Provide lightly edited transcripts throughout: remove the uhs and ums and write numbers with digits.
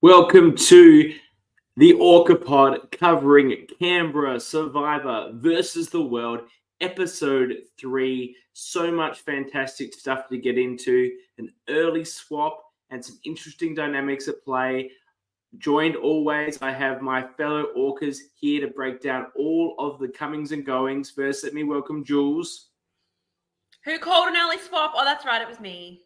Welcome to the ORCA pod covering Canberra Survivor versus the World, episode 3. So much fantastic stuff to get into, an early swap and some interesting dynamics at play. Joined always, I have my fellow Orcas here to break down all of the comings and goings. First, let me welcome Jules. Who called an early swap? Oh, that's right, it was me.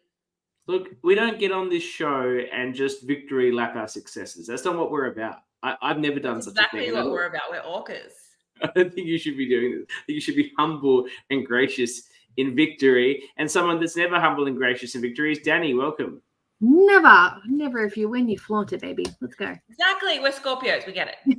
Look, we don't get on this show and just victory lap our successes. That's not what we're about. I've never done such a thing. Exactly what we're about. We're Orcas. I don't think you should be doing this. I think you should be humble and gracious in victory. And someone that's never humble and gracious in victory is Dani. Welcome. Never. If you win, you flaunt it, baby. Let's go. Exactly. We're Scorpios. We get it.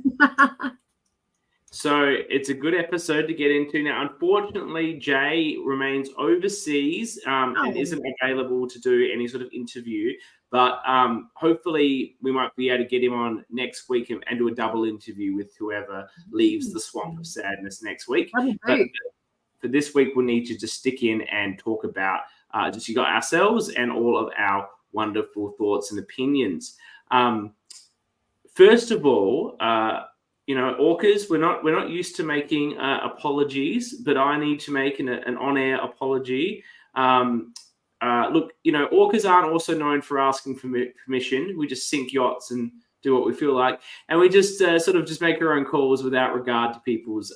So it's a good episode to get into. Now, unfortunately, Jay remains overseas and isn't available to do any sort of interview. But hopefully we might be able to get him on next week and do a double interview with whoever leaves the swamp of sadness next week. But for this week, we'll need to just stick in and talk about just you got ourselves and all of our wonderful thoughts and opinions. First of all, Orcas, we're not used to making apologies, but I need to make an on-air apology. Look, Orcas aren't also known for asking for permission. We just sink yachts and do what we feel like. And we just sort of just make our own calls without regard to people's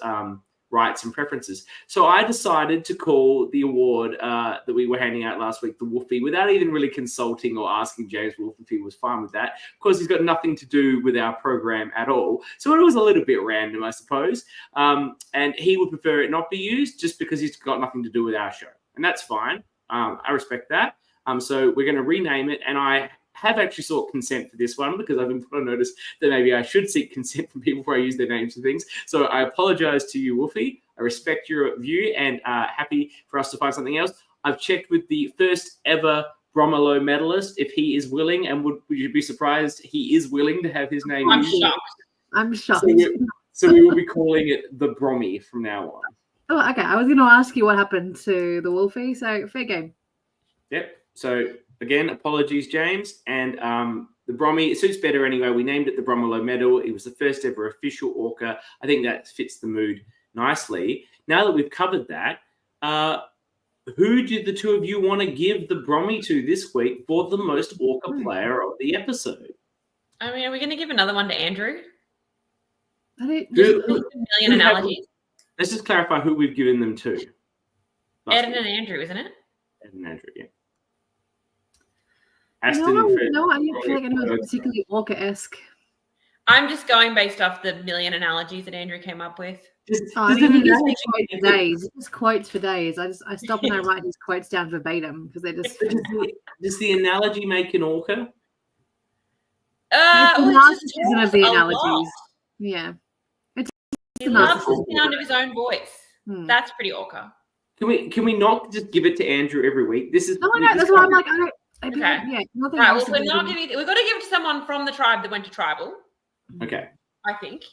rights and preferences. So I decided to call the award that we were handing out last week, the Woofie, without even really consulting or asking James Wolf if he was fine with that. Of course, he's got nothing to do with our program at all. So it was a little bit random, I suppose. And he would prefer it not be used just because he's got nothing to do with our show. And that's fine. I respect that. So we're going to rename it. And I have actually sought consent for this one because I've been put on notice that maybe I should seek consent from people before I use their names and things. So I apologize to you, Woofie. I respect your view and happy for us to find something else. I've checked with the first ever Brommy medalist if he is willing, and would you be surprised he is willing to have his name used? I'm shocked. So we will be calling it the Brommy from now on. Oh, okay. I was going to ask you what happened to the Wolfie, so fair game. Yep. So again, apologies, James. And the Brommy, it suits better anyway. We named it the Brommy medal. It was the first ever official ORCA. I think that fits the mood nicely. Now that we've covered that, who did the two of you want to give the Brommy to this week for the most ORCA player of the episode? I mean, are we going to give another one to Andrew? I don't a million analogies. Let's just clarify who we've given them to. Aiden and Andrew, isn't it? Aiden and Andrew, yeah. I didn't feel like anyone was particularly ORCA-esque. I'm just going based off the million analogies that Andrew came up with. He just quotes for days. Just quotes for days. I stop and I write his quotes down verbatim because they're just. Does the analogy make an ORCA? It's the narcissism of the analogies. Yeah. He loves the sound of his own voice. That's pretty ORCA. Can we not just give it to Andrew every week? This is that's why I'm like Okay. Yeah. Right. Well, we're not giving. We've got to give it to someone from the tribe that went to tribal. Okay. I think.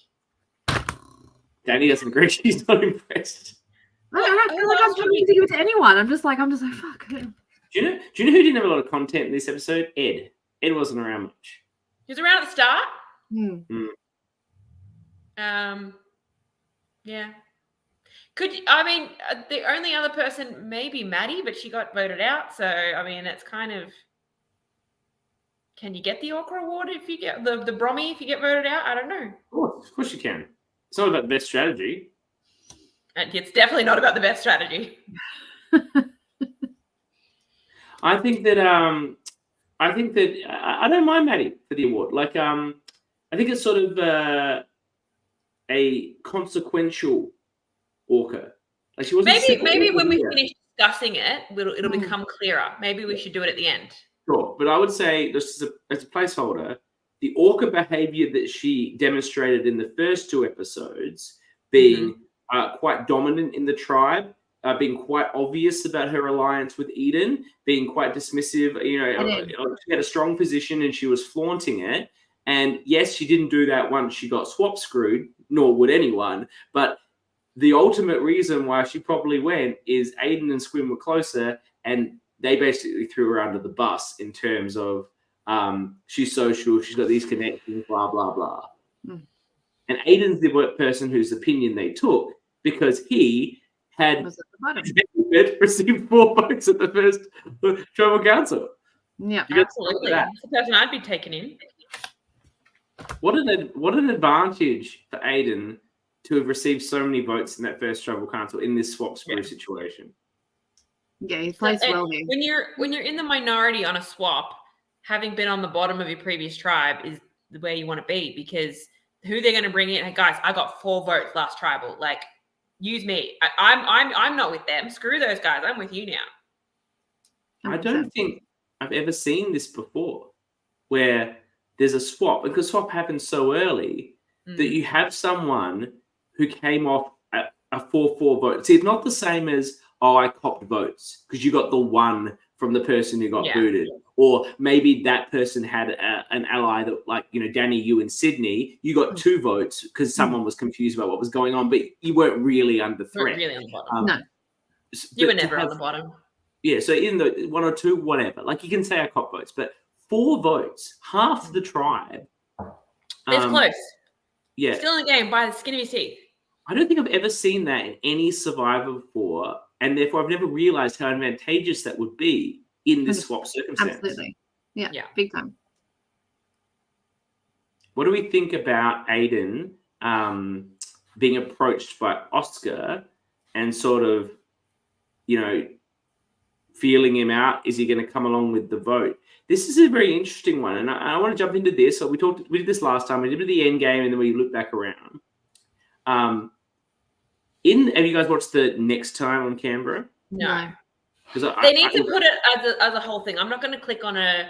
Dani doesn't agree. She's not impressed. I feel like I'm trying to give it to anyone. I'm just like fuck. Do you know who didn't have a lot of content in this episode? Ed. Ed wasn't around much. He was around at the start. Yeah. The only other person may be Maddie, but she got voted out. So, I mean, it's kind of, can you get the ORCA award if you get the Brommy if you get voted out? I don't know. Of course you can. It's not about the best strategy. And it's definitely not about the best strategy. I think that I don't mind Maddie for the award. Like, I think it's sort of a consequential ORCA. Like she wasn't. Maybe when we finish discussing it, it'll become clearer. Maybe we should do it at the end. Sure, but I would say just as a placeholder, the ORCA behavior that she demonstrated in the first two episodes, being quite dominant in the tribe, being quite obvious about her alliance with Aiden, being quite dismissive. She had a strong position and she was flaunting it. And yes, she didn't do that once she got swap screwed, nor would anyone. But the ultimate reason why she probably went is Aiden and Squim were closer, and they basically threw her under the bus in terms of She's social. She's got these connections, blah, blah, blah. Mm. And Aiden's the person whose opinion they took because he had Was at the bottom. received 4 votes at the first tribal council. Yeah. You got Absolutely. that. That's the person I'd be taking in. What an advantage for Aiden to have received so many votes in that first tribal council in this swap sprue situation. Yeah, he plays well here. When you're in the minority on a swap, having been on the bottom of your previous tribe is where you want to be, because who they're going to bring in? Hey guys, I got 4 votes last tribal. Like, use me. I'm not with them. Screw those guys. I'm with you now. I don't think I've ever seen this before, where there's a swap, because swap happens so early that you have someone who came off a 4-4 vote. See, it's not the same as, oh, I copped votes because you got the one from the person who got booted. Or maybe that person had an ally that, like, you know, Danny, you in Sydney, you got 2 votes because someone was confused about what was going on, but you weren't really under threat. Really on the bottom. No. You were never on the bottom. Yeah, so in the 1 or 2, whatever. Like, you can say I cop votes, but 4 votes, half the tribe. It's close. Yeah. Still in the game by the skin of his teeth. I don't think I've ever seen that in any Survivor before, and therefore I've never realised how advantageous that would be in this swap circumstance. Absolutely. Yeah, big time. What do we think about Aiden being approached by Oscar and sort of, you know, feeling him out? Is he going to come along with the vote? This is a very interesting one, and I want to jump into this. So we did this last time. We did it at the end game, and then we looked back around. Have you guys watched the Next Time on Canberra? No. They need to put it as a whole thing. I'm not going to click on a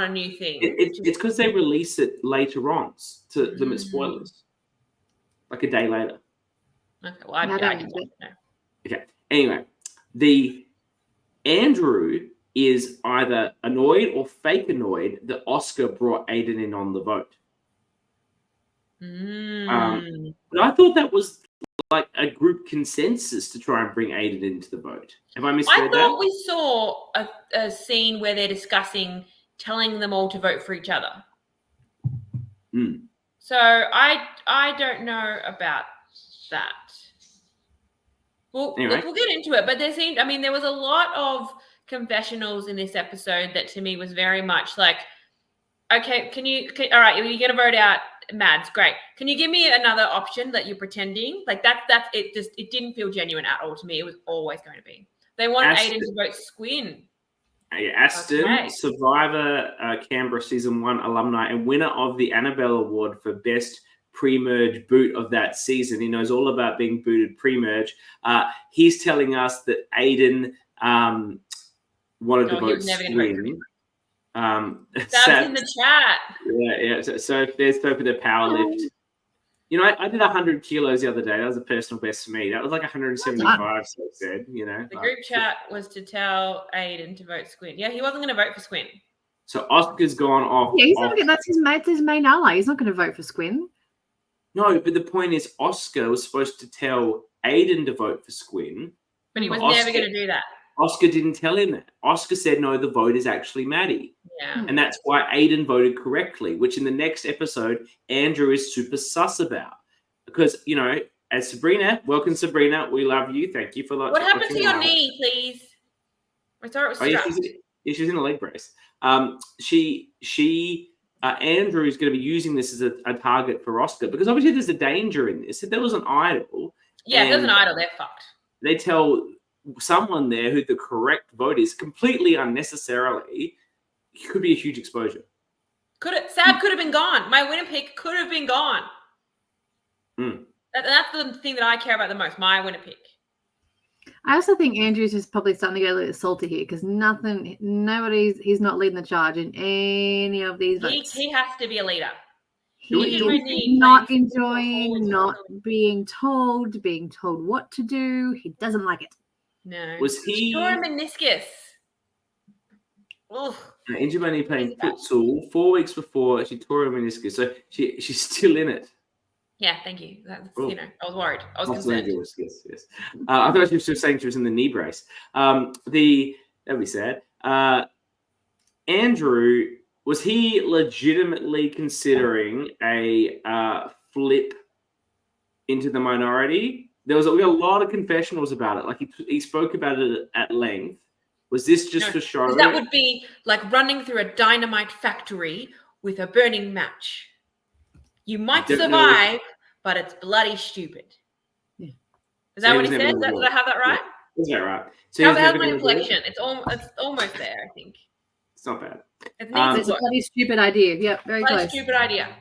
new thing. It's because they release it later on to limit spoilers, like a day later. Okay, well, I didn't know. Okay. Anyway, the Andrew is either annoyed or fake annoyed that Oscar brought Aiden in on the vote. But I thought that was like a group consensus to try and bring Aiden into the vote. Have I misread that? I thought we saw a scene where they're discussing telling them all to vote for each other. So I don't know about that. Well, anyway. We'll get into it, but there was a lot of confessionals in this episode that to me was very much like, okay, all right, you're going to vote out Mads, great. Can you give me another option that you're pretending? Like that's it. It didn't feel genuine at all to me. It was always going to be. They wanted Aiden to vote Squin. Aston, Survivor Canberra Season 1 alumni and winner of the Annabelle Award for Best Pre-Merge Boot of that season. He knows all about being booted pre-merge. He's telling us that Aiden wanted to vote Squin. That's in the chat. Yeah. So there's for the power lift. You know, I did 100 kilos the other day. That was a personal best for me. That was like 175. So it said, you know. The group chat was to tell Aiden to vote Squin. Yeah, he wasn't going to vote for Squin. So Oscar's gone off. Yeah, he's not gonna, that's his main ally. He's not going to vote for Squin. No, but the point is, Oscar was supposed to tell Aiden to vote for Squin, but he was never going to do that. Oscar didn't tell him that. Oscar said, no, the vote is actually Maddie. Yeah. And that's why Aiden voted correctly, which in the next episode, Andrew is super sus about. Because, you know, as Sabrina, welcome Sabrina, we love you. Thank you for that. What happened to your knee, please? I thought it was strapped. She's in a leg brace. Andrew is going to be using this as a target for Oscar because obviously there's a danger in this. If there was an idol. Yeah, if there's an idol, they're fucked. They tell someone there who the correct vote is completely unnecessarily, it could be a huge exposure. Sab could have been gone. My winner pick could have been gone. That's the thing that I care about the most, my winner pick. I also think Andrew's just probably starting to get a little salty here because he's not leading the charge in any of these votes. He has to be a leader. He's not enjoying not being told what to do. He doesn't like it. No. Was he? She tore a meniscus. Injured by knee playing futsal 4 weeks before she tore her meniscus, so she's still in it. Yeah, thank you. That's, I was worried. I was concerned. Yes. I thought she was just saying she was in the knee brace. That'd be sad. Andrew was he legitimately considering a flip into the minority? We got a lot of confessionals about it. Like he spoke about it at length. Was this just for show? That would be like running through a dynamite factory with a burning match. You might survive, but it's bloody stupid. Yeah. Is that what he said? Did I have that right? Yeah. Is that right? So how's my inflection? It's almost there, I think. It's not bad. It needs it's a bloody stupid idea. Yep, very close. Stupid idea.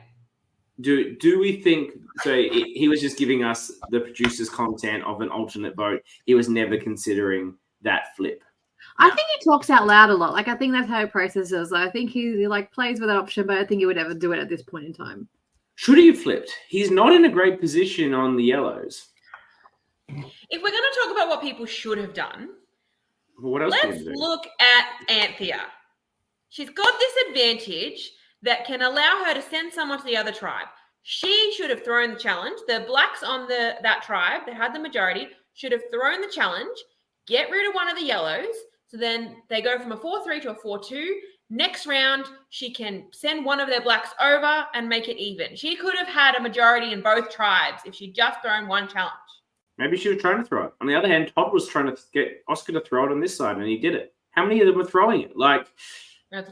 Do we think so? He was just giving us the producer's content of an alternate vote. He was never considering that flip. I think he talks out loud a lot. Like I think that's how he processes. I think he like plays with that option, but I think he would ever do it at this point in time. Should he have flipped? He's not in a great position on the yellows. If we're going to talk about what people should have done, what else let's look at Anthea. She's got this advantage that can allow her to send someone to the other tribe. She should have thrown the challenge. The blacks on that tribe that had the majority should have thrown the challenge, get rid of one of the yellows. So then they go from a 4-3 to a 4-2. Next round, she can send one of their blacks over and make it even. She could have had a majority in both tribes if she'd just thrown one challenge. Maybe she was trying to throw it. On the other hand, Todd was trying to get Oscar to throw it on this side, and he did it. How many of them were throwing it? Like,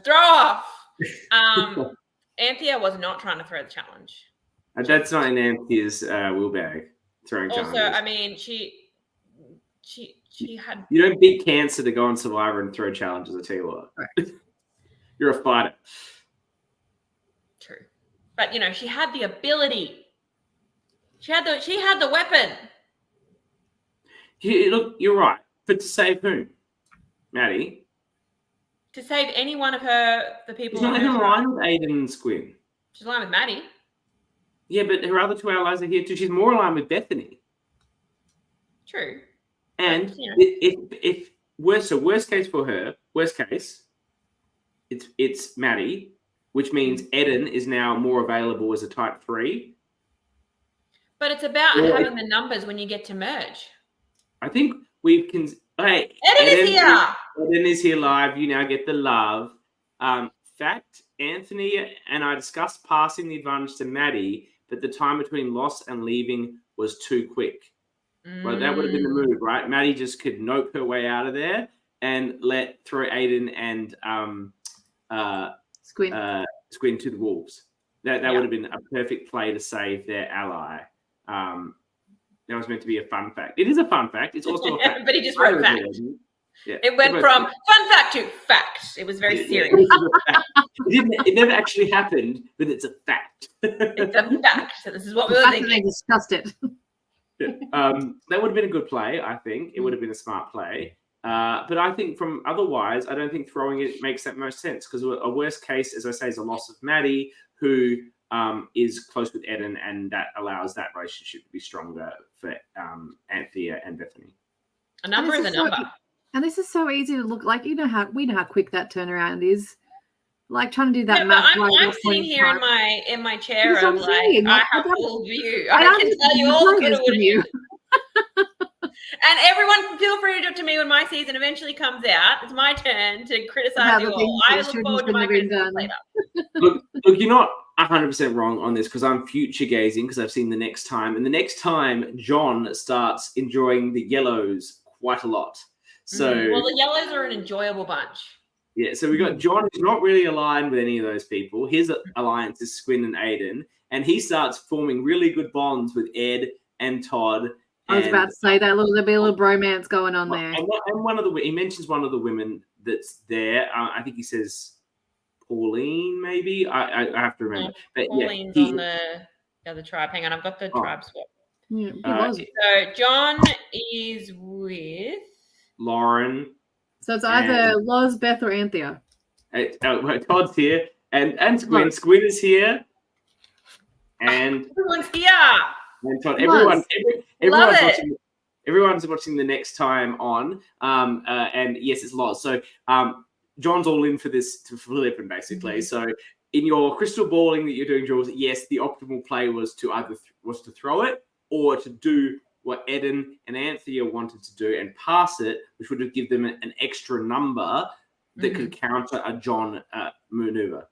throw off. Anthea was not trying to throw the challenge. That's not in Anthea's wheel bag. Throwing challenges. Also, I mean, she had. You don't beat cancer to go on Survivor and throw challenges. I tell you what. Right. You're a fighter. True, but she had the ability. She had the weapon. Look, you're right. But to save whom? Maddie? To save any one of the people. She's not even aligned with Aiden and Squin. She's aligned with Maddie. Yeah, but her other two allies are here too. She's more aligned with Bethany. True. And if worst case for her, it's Maddie, which means Aiden is now more available as a type 3. But it's about having the numbers when you get to merge. I think we can. Hey, Aiden is here. Aiden is here live. You now get the love. Fact: Anthony and I discussed passing the advantage to Maddie, but the time between loss and leaving was too quick. Well, that would have been the move, right? Maddie just could nope her way out of there and throw Aiden and Squin to the wolves. That would have been a perfect play to save their ally. That was meant to be a fun fact. It is a fun fact. It's also a fact. But he just wrote fact. Yeah. It went from fun fact to fact. It was very serious. It never actually happened, but it's a fact. It's a fact. So this is what we were thinking. They discussed it. That would have been a good play, I think. It would have been a smart play. But I think otherwise, I don't think throwing it makes that most sense because a worst case, as I say, is a loss of Maddie, who is close with Aiden, and that allows that relationship to be stronger for Anthea and Bethany. A number is a number. And this is so easy to look like. We know how quick that turnaround is. Like trying to do that Yeah, math. I'm sitting here in my chair of like I have full view. I can tell you all the good would you. And everyone, feel free to do it to me when my season eventually comes out. It's my turn to criticize you all. I look forward to my criticism later. Look, you're not 100% wrong on this because I'm future gazing because I've seen the next time. And the next time, John starts enjoying the yellows quite a lot. So well, the yellows are an enjoyable bunch. Yeah, so we got John who's not really aligned with any of those people. His alliance is Squin and Aiden, and he starts forming really good bonds with Ed and Todd. I was about to say that there'll be a little bromance going on there. And he mentions one of the women that's there. I think he says Pauline, maybe. I have to remember. But Pauline's on the other tribe. Hang on, I've got the tribe swap. Yeah, so John is with Lauren. So it's either Loz, Beth, or Anthea. Todd's here, and Squin. Squin is here, and everyone's here. And Todd, everyone's watching the next time on. And yes, it's Loz. So John's all in for this to flip him basically. Mm-hmm. So in your crystal balling that you're doing, Jules, yes, the optimal play was to either to throw it or to do what Aiden and Anthea wanted to do and pass it, which would have given them an extra number that could counter a John maneuver.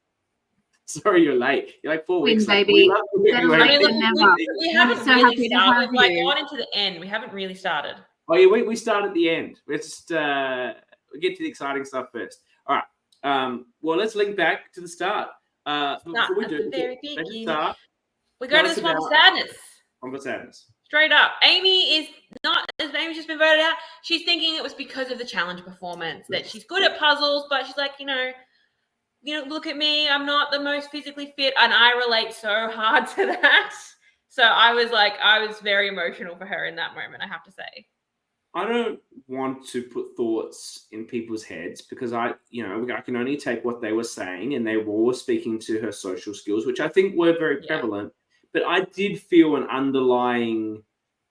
Sorry, you're late. You're like 4 Win, weeks late. baby. We love you. Better I late mean, than look, never. we I'm haven't so really happy to started. have We've like you. gone into the end. We haven't really started. Oh yeah, we start at the end. Let's just we'll get to the exciting stuff first. All right. Well, let's link back to the start. Before we At do, the very let's beginning. start. We go to Tell the us Swamp of about- Sadness. Swamp of Sadness. Straight up. Amy is not, as Amy's just been voted out, she's thinking it was because of the challenge performance, that she's good at puzzles, but she's like, look at me, I'm not the most physically fit, and I relate so hard to that. So I was very emotional for her in that moment, I have to say. I don't want to put thoughts in people's heads because I can only take what they were saying, and they were speaking to her social skills, which I think were very prevalent. But I did feel an underlying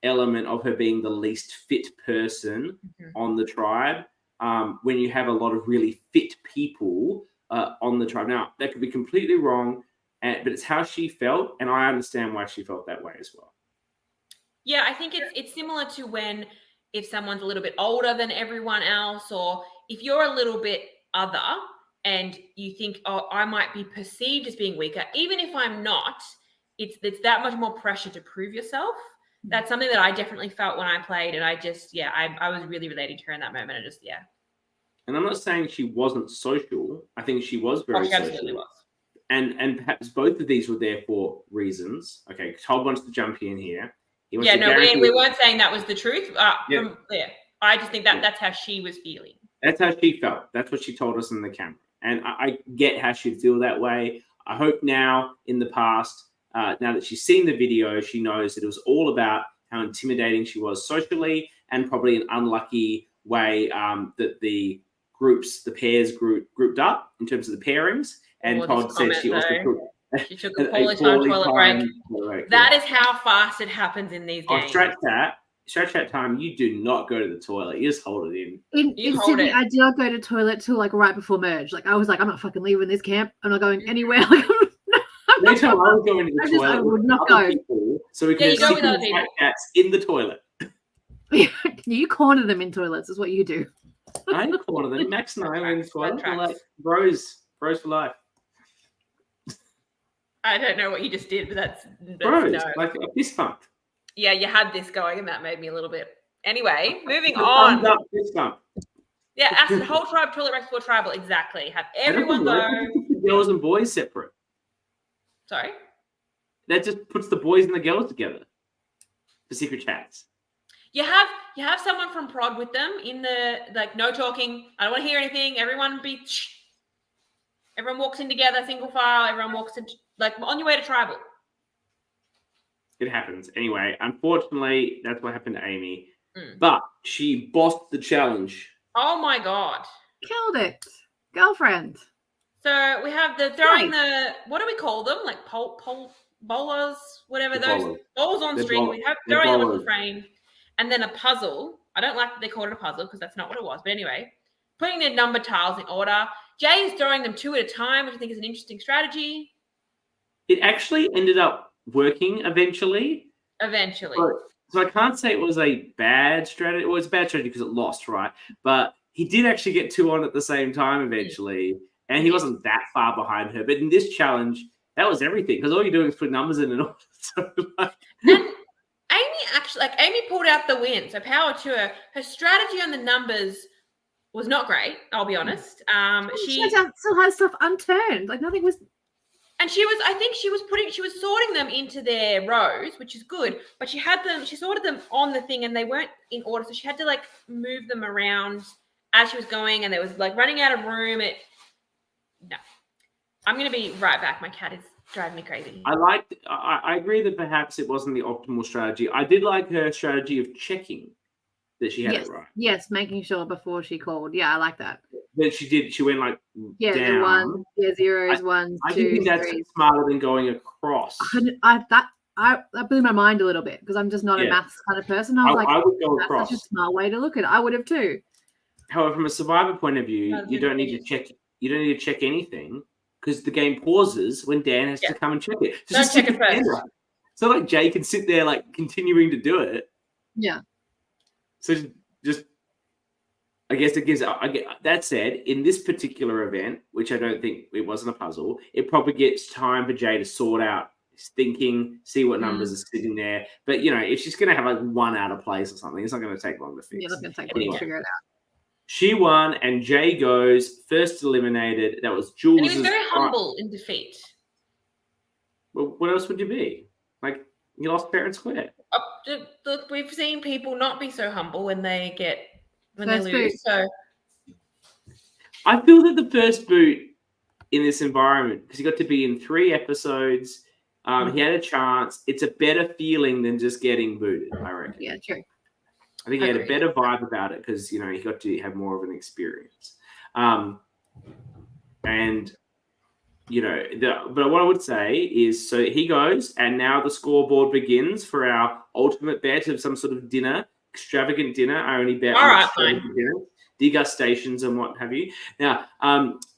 element of her being the least fit person on the tribe. When you have a lot of really fit people on the tribe. Now, that could be completely wrong, but it's how she felt, and I understand why she felt that way as well. Yeah, I think it's similar to if someone's a little bit older than everyone else, or if you're a little bit other and you think, oh, I might be perceived as being weaker, even if I'm not, it's that much more pressure to prove yourself. That's something that I definitely felt when I played, and I was really relating to her in that moment. And I'm not saying she wasn't social. I think she was very she social. absolutely was. And perhaps both of these were there for reasons. Okay, Todd wants to jump in here. We weren't saying that was the truth. I just think that's how she was feeling. That's how she felt. That's what she told us in the camera. And I get how she'd feel that way. I hope now, in the past, now that she's seen the video, she knows that it was all about how intimidating she was socially, and probably an unlucky way that the pairs grouped up in terms of the pairings. And Todd said she also took a poorly timed toilet break. That is how fast it happens in these games. Stretch that time. You do not go to the toilet. You just hold it in. In Sydney, I did not go to the toilet till like right before merge. Like I was like, I'm not fucking leaving this camp. I'm not going anywhere. Every time I was going to the toilet, I would not go. People, so we could sit with cats in the toilet. You corner them in toilets, is what you do. I didn't corner them. Max and I were in the toilet. We're like bros for life. I don't know what you just did, but that's bros, no. like a fist pump. Yeah, you had this going, and that made me a little bit. Anyway, moving on. Thumbs up, fist pump. Yeah, after the whole tribe toilet breaks before tribal, exactly. Have everyone go. Girls and boys separate. Sorry? That just puts the boys and the girls together for secret chats. You have someone from prod with them in the no talking. I don't want to hear anything. Everyone walks in together, single file. Everyone walks in on your way to tribal. It happens anyway. Unfortunately, that's what happened to Amy. But she bossed the challenge. Oh my god! Killed it, girlfriend. So we have the throwing the, what do we call them? Like bolas, whatever, those balls on string. We have throwing them off the frame, and then a puzzle. I don't like that they called it a puzzle because that's not what it was. But anyway, putting their number tiles in order. Jay is throwing them 2 at a time, which I think is an interesting strategy. It actually ended up working eventually. So I can't say it was a bad strategy. Well, it's a bad strategy because it lost, right? But he did actually get 2 on at the same time eventually. And he wasn't that far behind her. But in this challenge, that was everything. Because all you're doing is put numbers in and all. So, and Amy actually, Amy pulled out the win. So power to her. Her strategy on the numbers was not great, I'll be honest. She still has stuff unturned. Nothing was... And she was sorting them into their rows, which is good. But she sorted them on the thing and they weren't in order. So she had to move them around as she was going. And there was running out of room. No, I'm going to be right back. My cat is driving me crazy. I agree that perhaps it wasn't the optimal strategy. I did like her strategy of checking that she had it right. Yes, making sure before she called. Yeah, I like that. But she did. She went down. The ones, zeros, ones, I twos, think that's threes. smarter than going across. That blew my mind a little bit because I'm just not a maths kind of person. I would go across. That's such a smart way to look at it. I would have too. However, from a survivor point of view, you don't need to check. You don't need to check anything because the game pauses when Dan has to come and check it. Don't check it first. So Jay can sit there continuing to do it. Yeah. So just I guess it gives. That said, in this particular event, which I don't think it wasn't a puzzle, it probably gets time for Jay to sort out his thinking, see what numbers are sitting there. But if she's going to have like one out of place or something, it's not going to take long to fix. You're not going to take long to figure it out. She won, and Jay goes first eliminated. That was Jules. And he was very humble in defeat. Well, what else would you be? Like, you lost fair and square. Look, we've seen people not be so humble when they First lose. boot. So I feel that the first boot in this environment, because he got to be in 3 episodes, he had a chance. It's a better feeling than just getting booted, I reckon. Yeah, true. I think he had a better vibe about it because, he got to have more of an experience. But what I would say is, so he goes, and now the scoreboard begins for our ultimate bet of some sort of dinner, extravagant dinner. I only bet on extravagant dinner, degustations and what have you. Now,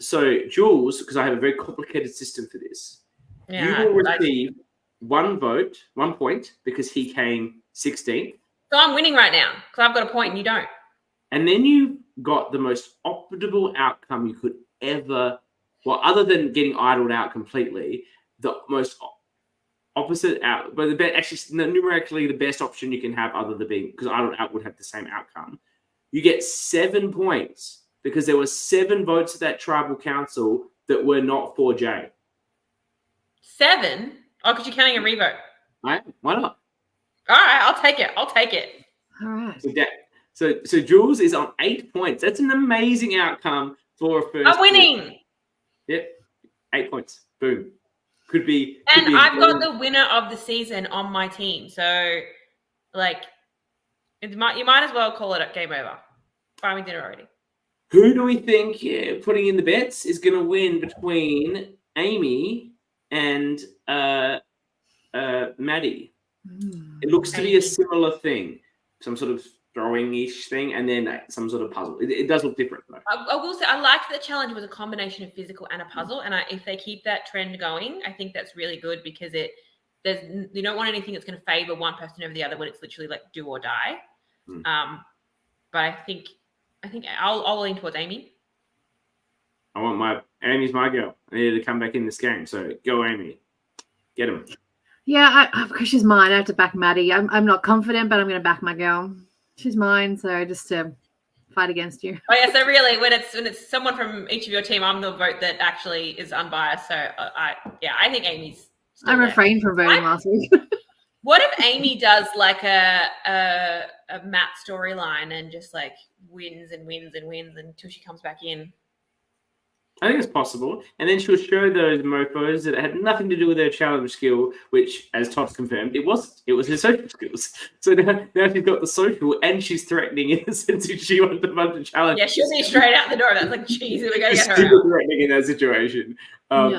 so Jules, because I have a very complicated system for this, you will receive 1 point, because he came 16th. So I'm winning right now because I've got a point and you don't. And then you got the most optimal outcome you could ever, well, other than getting idled out completely, the most opposite out, but numerically the best option you can have, other than being, because idled out would have the same outcome. You get 7 points because there were 7 votes at that tribal council that were not for Jay. 7? Oh, because you're counting a revote. Right? Why not? All right, I'll take it. All right. So Jules is on 8 points. That's an amazing outcome for a first. I'm winning. Yep, 8 points. Boom. Could be. And I've got the winner of the season on my team. So, you might as well call it a game over. Fine, we did it already. Who do we think, putting in the bets, is going to win between Amy and Maddie? It looks to be a similar thing, some sort of throwing-ish thing, and then some sort of puzzle. It does look different, though. I will say I liked that the challenge was a combination of physical and a puzzle, and if they keep that trend going, I think that's really good because you don't want anything that's going to favor one person over the other when it's literally like do or die. But I think I'll lean towards Amy. Amy's my girl. I needed to come back in this game, so go Amy, get him. Yeah, because she's mine. I have to back Maddie. I'm not confident, but I'm going to back my girl. She's mine, so just to fight against you. Oh yeah, so really, when it's someone from each of your team, I'm the vote that actually is unbiased. So I think Amy's. I refrained from voting last week. What if Amy does like a Matt storyline and just like wins until she comes back in? I think it's possible. And then she'll show those mofos that had nothing to do with her challenge skill, which, as Todd's confirmed, it was her social skills. So now she's got the social and she's threatening in the sense that she wants a bunch of challenges. Yeah, she'll be straight out the door. That's like, geez, we're going to get her super out. threatening in that situation.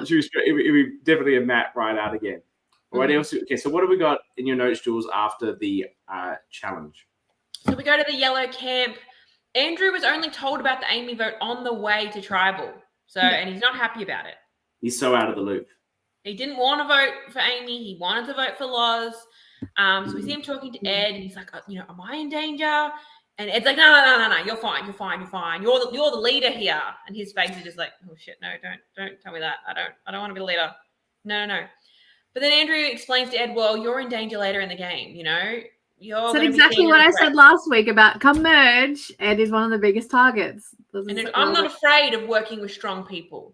She was it'd be definitely a Matt right out again. What else? Okay, so what have we got in your notes, Jules, after the challenge? So we go to the yellow camp. Andrew was only told about the Amy vote on the way to tribal. So, and he's not happy about it. He's so out of the loop. He didn't want to vote for Amy. He wanted to vote for Loz. So we see him talking to Ed, and he's like, am I in danger? And Ed's like, no, you're fine. You're the leader here. And his face is just like, oh shit, no, don't tell me that. I don't want to be the leader. No. But then Andrew explains to Ed, well, you're in danger later in the game. You're said exactly what I said last week about come merge. Ed is one of the biggest targets. And I'm not afraid of working with strong people.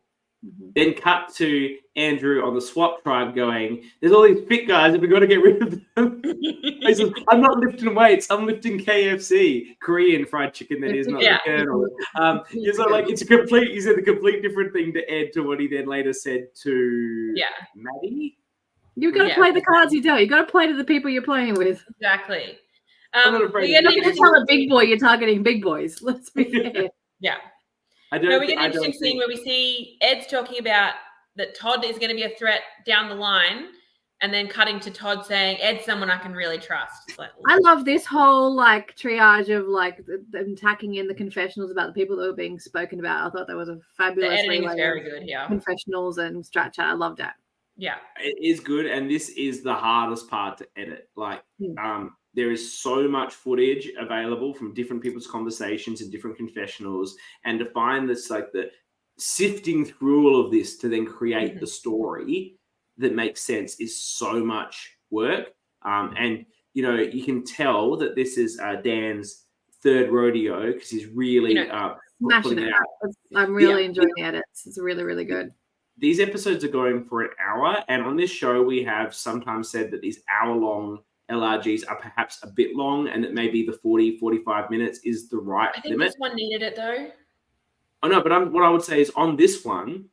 Then cut to Andrew on the swap tribe going, there's all these fit guys and we've got to get rid of them. He says, I'm not lifting weights, I'm lifting KFC, Korean fried chicken that is not the Colonel. It's a complete different thing to Ed to what he then later said to Maddie. You've got to play the cards you dealt. You've got to play to the people you're playing with. Exactly. I'm not afraid. You're not going to tell a big boy you're targeting big boys. Let's be fair. Yeah. We get an interesting scene where we see Ed's talking about that Todd is going to be a threat down the line, and then cutting to Todd saying, Ed's someone I can really trust. I love this whole triage of them tacking in the confessionals about the people that were being spoken about. I thought that was a fabulous. The editing is very good, yeah. Confessionals and strat chat. I loved that. Yeah. It is good, and this is the hardest part to edit. there is so much footage available from different people's conversations and different confessionals, and to find this like the sifting through all of this to then create the story that makes sense is so much work. And you can tell that this is Dan's third rodeo because he's really smashing it out. I'm really enjoying the edits. It's really, really good. These episodes are going for an hour, and on this show we have sometimes said that these hour-long LRGs are perhaps a bit long, and that maybe the 40-45 minutes is the right limit. I think this one needed it though. Oh no, but what I would say is on this one,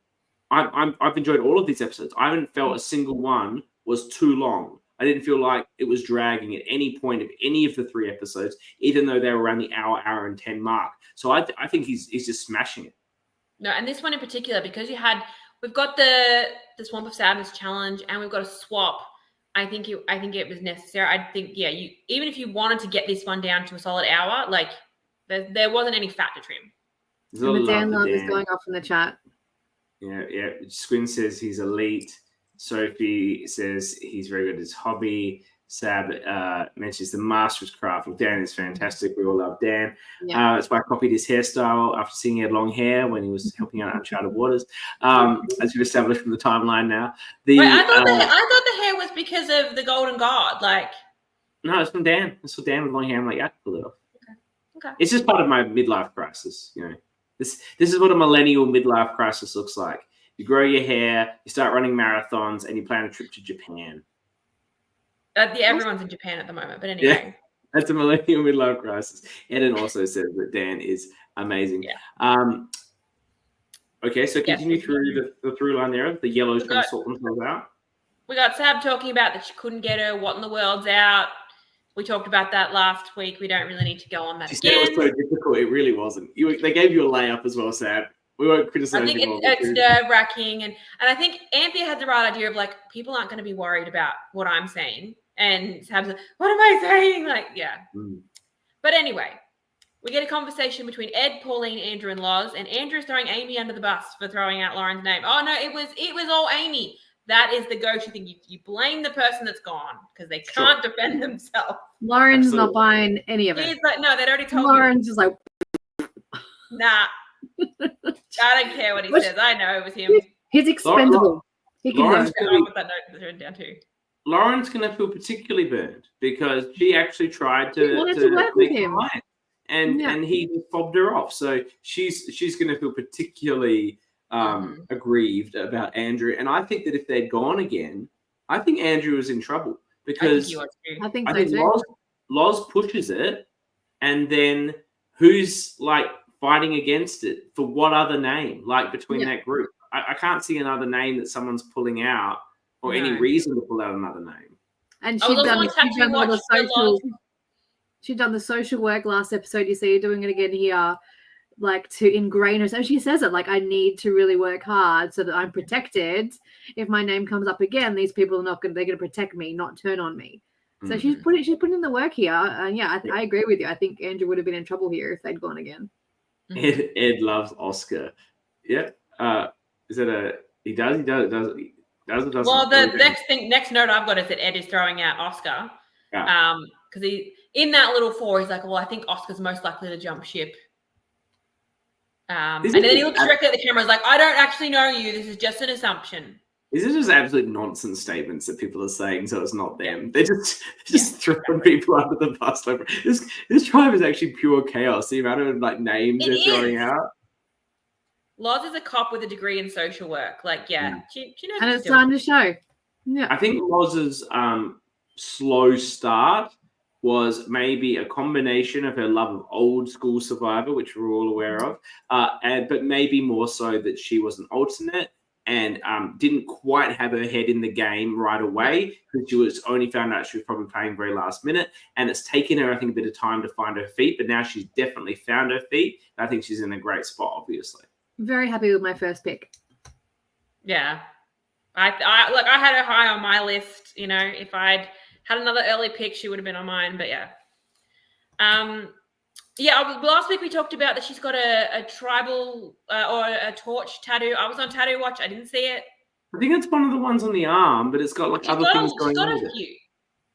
I've enjoyed all of these episodes. I haven't felt a single one was too long. I didn't feel like it was dragging at any point of any of the 3 episodes, even though they were around the hour and 10 mark. So I think he's just smashing it. No, and this one in particular, because we've got the Swamp of Sadness challenge, and we've got a swap. I think it was necessary. I think even if you wanted to get this one down to a solid hour, like there wasn't any fat to trim. And the Dan love is going off in the chat. Yeah. Squin says he's elite. Sophie says he's very good at his hobby. Sab mentions the master's craft. Well, Dan is fantastic. We all love Dan. Yeah. That's why I copied his hairstyle after seeing he had long hair when he was helping out Uncharted Waters. As we've established from the timeline now. Wait, I thought the hair was because of the Golden God. Like, no, it's from Dan. It's from Dan with long hair. I'm like, yeah, I can pull it off. Okay. It's just part of my midlife crisis. This is what a millennial midlife crisis looks like. You grow your hair, you start running marathons, and you plan a trip to Japan. Everyone's in Japan at the moment, but anyway. Yeah, that's a millennial midlife crisis. Eden also says that Dan is amazing. Yeah. Okay, so continue through the through line there. The yellows trying to sort themselves out. We got Sab talking about that she couldn't get her What in the World's out. We talked about that last week. We don't really need to go on that again. It was so difficult. It really wasn't. They gave you a layup as well, Sab. We won't criticize. I think it's nerve-wracking, and I think Anthea had the right idea of like people aren't going to be worried about what I'm saying, and Sab's like, "What am I saying?" Like, yeah. But anyway, we get a conversation between Ed, Pauline, Andrew, and Loz, and Andrew's throwing Amy under the bus for throwing out Lauren's name. Oh no, it was all Amy. That is the go-to thing. You blame the person that's gone because they can't defend themselves. Lauren's not buying any of it. He's like, no, they'd already told Lauren's just like, nah. I don't care what he says. I know it was him. He's expendable. He can I'll put that note written down too. Lauren's going to feel particularly burned because she actually tried to work with him. And he fobbed her off. So she's going to feel particularly aggrieved about Andrew. And I think that if they'd gone again, I think Andrew was in trouble because I think so too. Loz pushes it, and then who's like fighting against it for what other name? Like between that group, I can't see another name that someone's pulling out or any reason to pull out another name. And she'd done the social work last episode. You see, you're doing it again here. Like to ingrain her. So she says it like, I need to really work hard so that I'm protected. If my name comes up again, these people are they're going to protect me, not turn on me. So she's putting in the work here. And I agree with you. I think Andrew would have been in trouble here if they'd gone again. Ed loves Oscar. Yeah. Is it he does it doesn't. Well, the next note I've got is that Ed is throwing out Oscar. Yeah. Because he in that little 4, he's like, well, I think Oscar's most likely to jump ship. And then he looks directly at the camera. He's like, I don't actually know you. This is just an assumption. Is it just absolute nonsense statements that people are saying so it's not them? They're just throwing people under the bus. Like, this tribe is actually pure chaos. The amount of like names they're throwing out. Loz is a cop with a degree in social work. Like, she knows. And it's time to show. Yeah. I think Loz's slow start was maybe a combination of her love of old school Survivor, which we're all aware of, but maybe more so that she was an alternate and didn't quite have her head in the game right away because she was only found out she was probably playing very last minute. And it's taken her, I think, a bit of time to find her feet, but now she's definitely found her feet. I think she's in a great spot, obviously. Very happy with my first pick. Yeah. I had her high on my list. You know, if I'd had another early pick, she would have been on mine, but yeah. Last week we talked about that she's got a tribal or a torch tattoo. I was on Tattoo Watch. I didn't see it. I think it's one of the ones on the arm, but it's got like other things going on with it.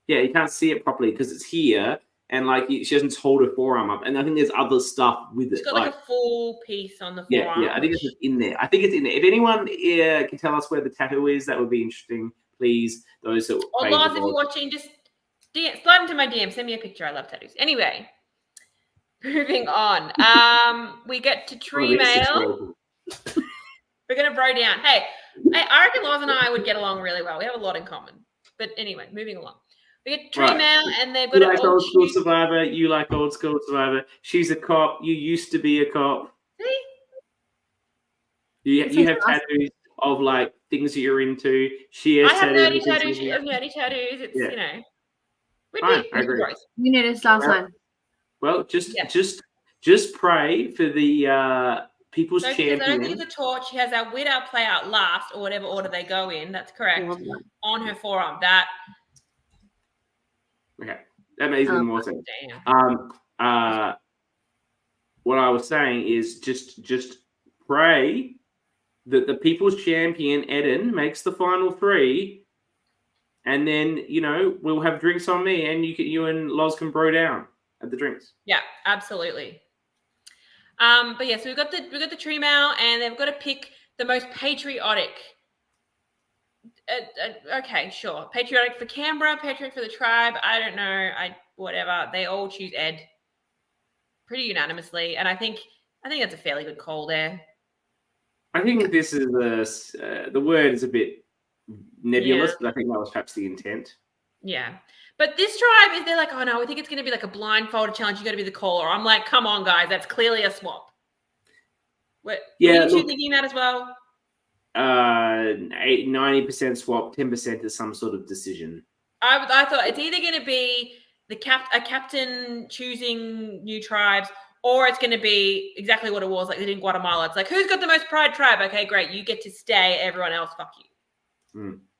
you can't see it properly because it's here, and like she doesn't hold her forearm up. And I think there's other stuff with it. It's got like a full piece on the Yeah, forearm. I think it's in there. I think it's in there. If anyone can tell us where the tattoo is, that would be interesting. Please, those that Or Lars, if you're watching, just slide into my DM. Send me a picture. I love tattoos. Anyway, moving on. We get to tree mail. We're gonna bro down. Hey, I reckon Lars and I would get along really well. We have a lot in common. But anyway, moving along. We get tree mail, and they've got you like old school Survivor. You like old school Survivor. She's a cop. You used to be a cop. See? You have tattoos of like things that you're into. She has nerdy tattoos. She has nerdy tattoos. It's you know. I agree. We need a star sign. Well, just pray for the people's champion. I don't think it's a torch. She has our widow play out last, or whatever order they go in. That's correct. On her forearm. Okay, that makes even more sense. What I was saying is just pray that the people's champion Aiden makes the final 3, and then we'll have drinks on me, and you and Loz can bro down at the drinks. Yeah, absolutely. But yeah, so we've got the tree mail, and they've got to pick the most patriotic. Okay, sure. Patriotic for Canberra, patriotic for the tribe. I don't know. Whatever. They all choose Ed pretty unanimously, and I think that's a fairly good call there. I think this is the word is a bit nebulous, but I think that was perhaps the intent. Yeah. But this tribe, they're like, oh no, we think it's going to be like a blindfolded challenge. You got to be the caller. I'm like, come on, guys, that's clearly a swap. Were you two thinking that as well? 90% swap, 10% is some sort of decision. I thought it's either going to be a captain choosing new tribes, or it's going to be exactly what it was like they did in Guatemala. It's like, who's got the most pride tribe? Okay, great, you get to stay. Everyone else, fuck you.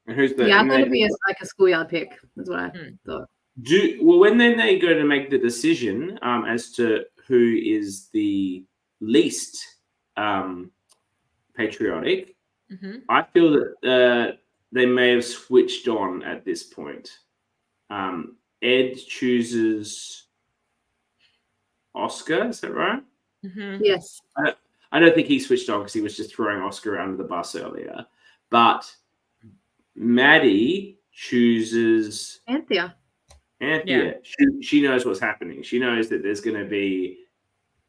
And who's the? Yeah, I thought it'd be like a schoolyard pick. That's what I thought. When then they go to make the decision as to who is the least patriotic, I feel that they may have switched on at this point. Ed chooses Oscar. Is that right? Yes. I don't think he switched on because he was just throwing Oscar under the bus earlier. But Maddie chooses Anthea. Yeah. She knows what's happening. She knows that there's going to be.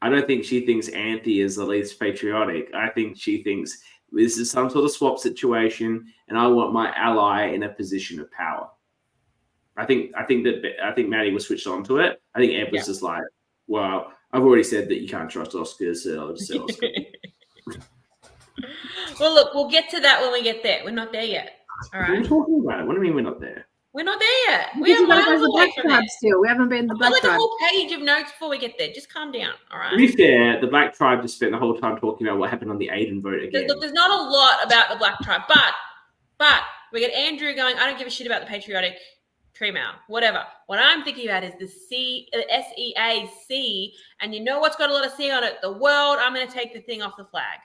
I don't think she thinks Anthea is the least patriotic. I think she thinks this is some sort of swap situation, and I want my ally in a position of power. I think Maddie was switched on to it. I think Ed was just like, well, I've already said that you can't trust Oscar, so I'll just say Oscar. Well, look, we'll get to that when we get there. We're not there yet. All right. What are you talking about? What do you mean we're not there? We're not there yet. We are miles away from there. Still, we haven't been the Black Tribe. Like a whole page of notes before we get there. Just calm down, all right? To be fair, the Black Tribe just spent the whole time talking about what happened on the Aiden vote again. Look, there's not a lot about the Black Tribe, but we get Andrew going, I don't give a shit about the patriotic tree mail, whatever. What I'm thinking about is the SEAC, and you know what's got a lot of C on it? The world. I'm going to take the thing off the flag.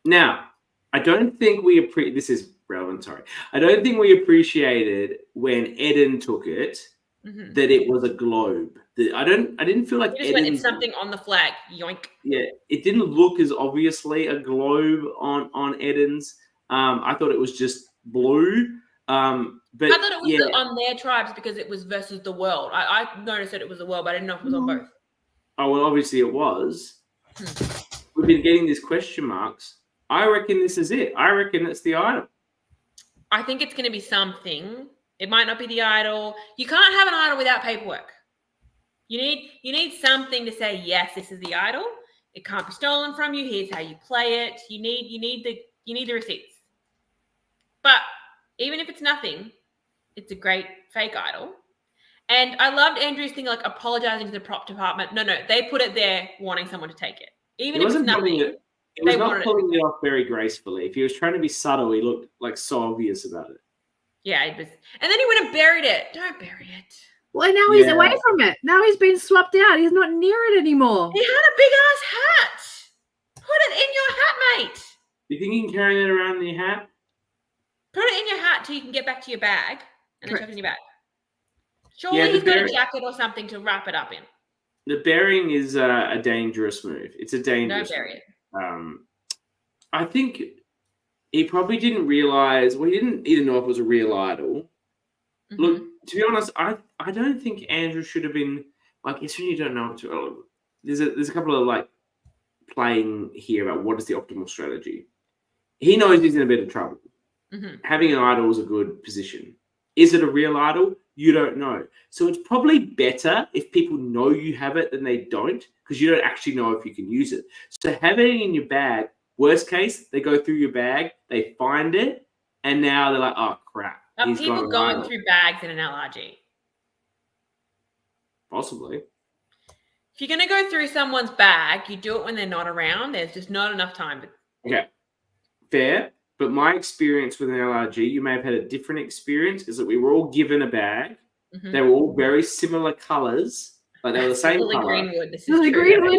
Now, I don't think we this is relevant, sorry. I don't think we appreciated when Aiden took it that it was a globe. I didn't feel like it's something on the flag. Yoink. Yeah, it didn't look as obviously a globe on Aiden's. I thought it was just blue. But I thought it was on their tribes because it was versus the world. I noticed that it was the world, but I didn't know if it was on both. Oh, well, obviously it was. We've been getting these question marks. I reckon this is it. I reckon it's the idol. I think it's going to be something. It might not be the idol. You can't have an idol without paperwork. You need something to say, yes, this is the idol. It can't be stolen from you. Here's how you play it. You need the receipts. But even if it's nothing, it's a great fake idol. And I loved Andrew's thing, like apologizing to the prop department. No, they put it there wanting someone to take it. Even if it's nothing. He was not pulling it off very gracefully. If he was trying to be subtle, he looked like so obvious about it. Yeah, it was. And then he went and buried it. Don't bury it. Well, now he's away from it. Now he's been swapped out. He's not near it anymore. He had a big-ass hat. Put it in your hat, mate. You think you can carry that around in your hat? Put it in your hat till you can get back to your bag and then shove it in your bag. Surely he's got a jacket or something to wrap it up in. The burying is a dangerous move. It's a dangerous Don't bury it. I think he probably didn't realize. Well, he didn't even know if it was a real idol. Mm-hmm. Look, to be honest, I don't think Andrew should have been. Like, it's when you don't know. There's a couple of like playing here about what is the optimal strategy. He knows he's in a bit of trouble. Mm-hmm. Having an idol is a good position. Is it a real idol? You don't know. So it's probably better if people know you have it than they don't, because you don't actually know if you can use it. So having it in your bag, worst case, they go through your bag, they find it, and now they're like, oh, crap. Are people going through bags in an LRG? Possibly. If you're going to go through someone's bag, you do it when they're not around. There's just not enough time. Okay. Fair. But my experience with an LRG, you may have had a different experience, is that we were all given a bag. Mm-hmm. They were all very similar colours. Like they were the same colour. Greenwood. This is Greenwood.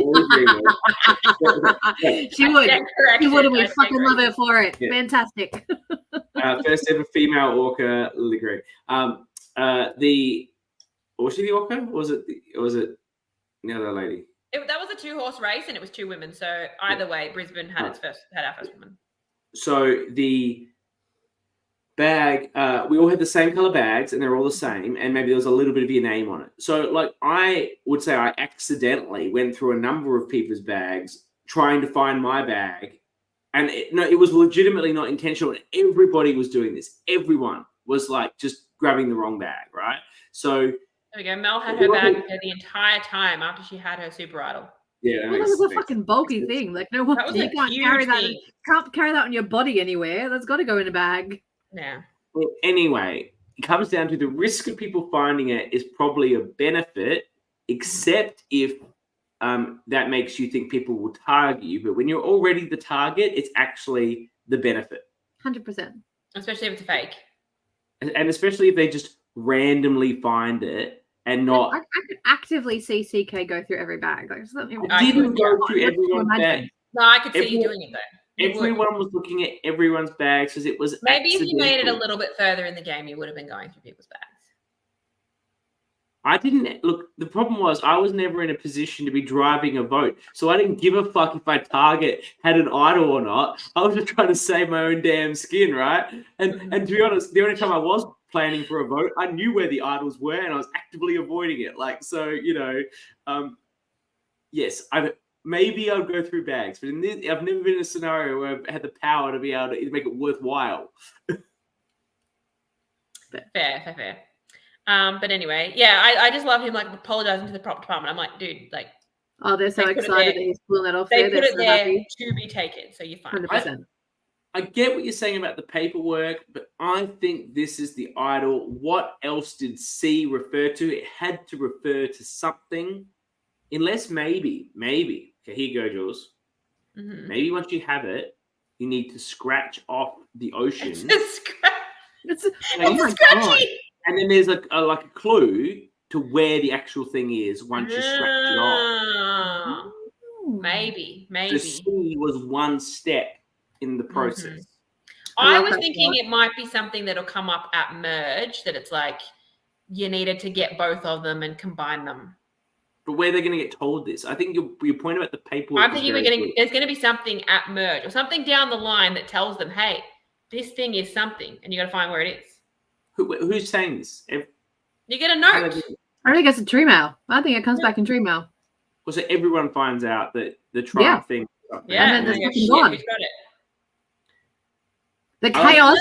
She would. She would, and we fucking love her for it. Yeah. Fantastic. First ever female orca, Lily Green. Was she the orca? Or was it the other lady? That was a 2-horse race, and it was 2 women. So either way, Brisbane had our first woman. So the bag, we all had the same color bags, and they're all the same, and maybe there was a little bit of your name on it. So, like, I would say I accidentally went through a number of people's bags trying to find my bag, and it was legitimately not intentional. And everybody was doing this. Everyone was like just grabbing the wrong bag, right? So there we go. Mel had her bag the entire time after she had her super idol. Yeah, well, that was a fucking bulky thing. Like, no one you can't carry that. Can't carry that on your body anywhere. That's got to go in a bag. Yeah. Well, anyway, it comes down to the risk of people finding it is probably a benefit, except if that makes you think people will target you. But when you're already the target, it's actually the benefit. 100%. Especially if it's a fake. And especially if they just randomly find it. And not. I could actively see CK go through every bag. Like, I didn't go through everyone's bag. No, I could see you doing it though. Everyone was looking at everyone's bags because it was. Maybe if you made it a little bit further in the game, you would have been going through people's bags. I didn't look. The problem was I was never in a position to be driving a vote, so I didn't give a fuck if my target had an idol or not. I was just trying to save my own damn skin, right? And to be honest, the only time I was planning for a vote, I knew where the idols were and I was actively avoiding it. Like, so, yes, maybe I'll go through bags, but I've never been in a scenario where I've had the power to be able to make it worthwhile. Fair. But anyway, yeah, I just love him like apologizing to the prop department. I'm like, dude, like, oh, they're so excited that he's pulling that off. They put it there to be taken, so you're fine. 100%. I get what you're saying about the paperwork, but I think this is the idol. What else did C refer to? It had to refer to something, unless maybe. Okay, here you go, Jules. Mm-hmm. Maybe once you have it, you need to scratch off the ocean. It's my scratchy. God. And then there's a clue to where the actual thing is once you scratch it off. Maybe. So C was one step in the process. Mm-hmm. I was thinking it might be something that'll come up at merge, that it's like you needed to get both of them and combine them. But where they're going to get told this? I think your point about the paperwork. I'm thinking there's going to be something at merge or something down the line that tells them, hey, this thing is something, and you got to find where it is. Who's saying this? You get a note. I think it's a tree mail. I think it comes back in tree mail. Well, so everyone finds out that the trial thing. Yeah, and then who's got it? The chaos,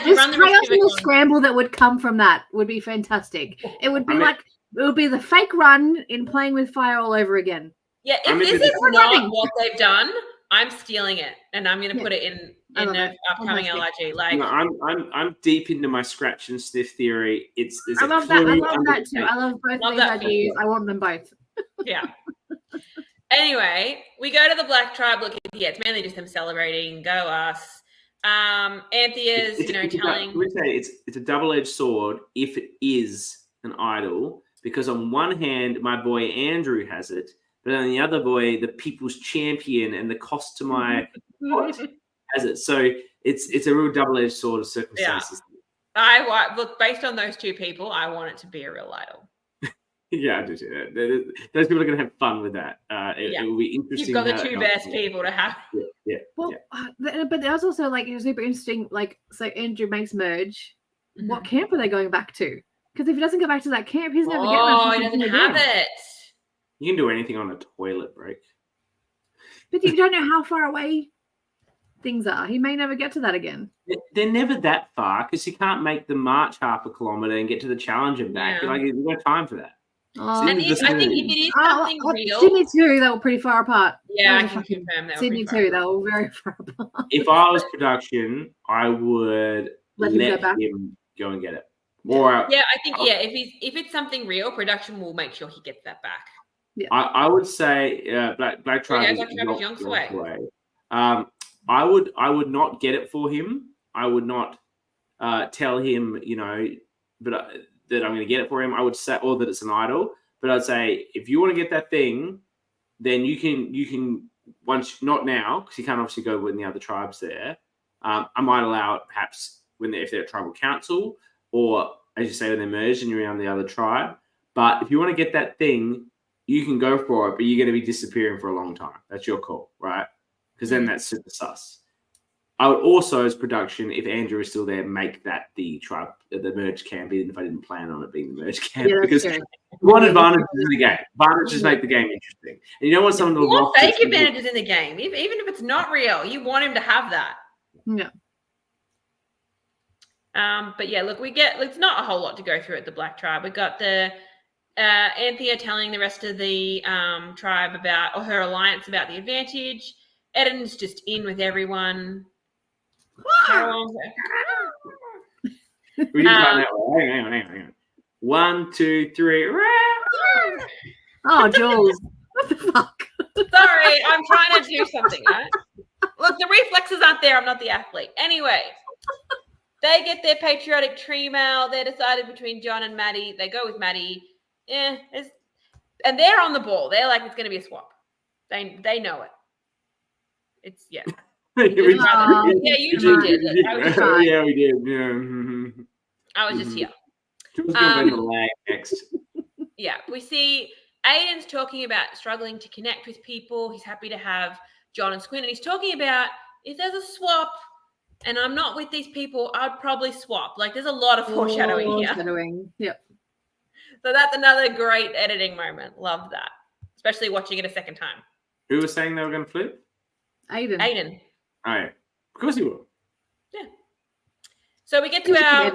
this chaos and the scramble that would come from that would be fantastic. It would be it would be the fake run in Playing with Fire all over again. Yeah, if this is not what they've done, I'm stealing it and I'm going to put it in the upcoming LRG. Like, no, I'm deep into my scratch and sniff theory. I love that. I love that too. I love both of these ideas. I want them both. Yeah. Anyway, we go to the Black Tribe. Look, yeah, it's mainly just them celebrating. Go us. Anthea's, telling. It's a double-edged sword if it is an idol, because on one hand, my boy Andrew has it, but on the other boy, the people's champion and the cost to my has it. So it's a real double-edged sword of circumstances. Look, based on those two people, I want it to be a real idol. Yeah, I do see that. Those people are going to have fun with that. It will be interesting. You've got the two best people to have. Yeah. Well, but there's also like it's super interesting. Like, so Andrew makes merge. What camp are they going back to? Because if he doesn't go back to that camp, he's never getting. Oh, he doesn't have it. You can do anything on a toilet break. But you don't know how far away things are. He may never get to that again. They're never that far because you can't make the march half a kilometre and get to the challenge and back. Like, you've got time for that. Oh, and I think if it is something real, Sydney too, they were pretty far apart. Yeah, I can confirm that. Sydney too, they were very far apart. If I was production, I would let him go and get it. Or yeah, I think if it's something real, production will make sure he gets that back. Yeah, I would say Black Tribe is yonks away. I would not get it for him. I would not tell him, that I'm going to get it for him. I would say, or that it's an idol. But I'd say, if you want to get that thing, then you can once, not now, because you can't obviously go with the other tribes there. I might allow it perhaps if they're a tribal council, or as you say, when they're merged and you're around the other tribe. But if you want to get that thing, you can go for it, but you're going to be disappearing for a long time. That's your call, right? Because then that's super sus. I would also, as production, if Andrew is still there, make that the merge camp, even if I didn't plan on it being the merge camp. Yeah, because one advantage is in the game. Advantages make the game interesting. And you don't want someone to want fake advantages in the game. Even if it's not real, you want him to have that. Yeah. But yeah, look, it's not a whole lot to go through at the Black Tribe. We got the Anthea telling the rest of the tribe or her alliance about the advantage. Aiden's just in with everyone. We need to find that one. Hang on. 1, 2, 3. Oh, Jules. What the fuck? Sorry, I'm trying to do something, right? Look, the reflexes aren't there. I'm not the athlete. Anyway, they get their patriotic tree mail. They're decided between John and Maddie. They go with Maddie. And they're on the ball. They're like, it's going to be a swap. They know it. It's yeah, you two did. Yeah, we did. Yeah. I was just here. Next. Yeah, we see Aiden's talking about struggling to connect with people. He's happy to have John and Squint, and he's talking about if there's a swap and I'm not with these people, I'd probably swap. Like, there's a lot of foreshadowing here. Yep. So that's another great editing moment. Love that, especially watching it a second time. Who was saying they were going to flip? Aiden. Oh, yeah. Of course he will. Yeah. So we get to our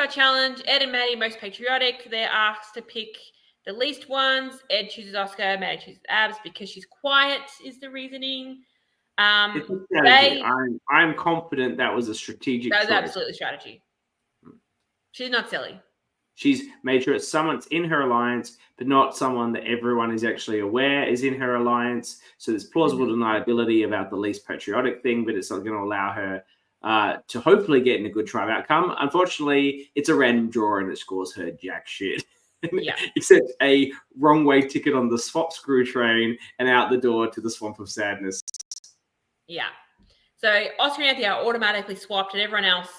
challenge. Ed and Maddie, most patriotic. They're asked to pick the least ones. Ed chooses Oscar. Maddie chooses Abs because she's quiet is the reasoning. It's a strategy. I'm confident that was a strategic choice. That was absolutely strategy. She's not silly. She's made sure it's someone that's in her alliance, but not someone that everyone is actually aware is in her alliance. So there's plausible deniability about the least patriotic thing, but it's not going to allow her to hopefully get in a good tribe outcome. Unfortunately, it's a random draw and it scores her jack shit. Yeah. Except a wrong way ticket on the swap screw train and out the door to the swamp of sadness. Yeah. So Oscar and Anthony are automatically swapped and everyone else,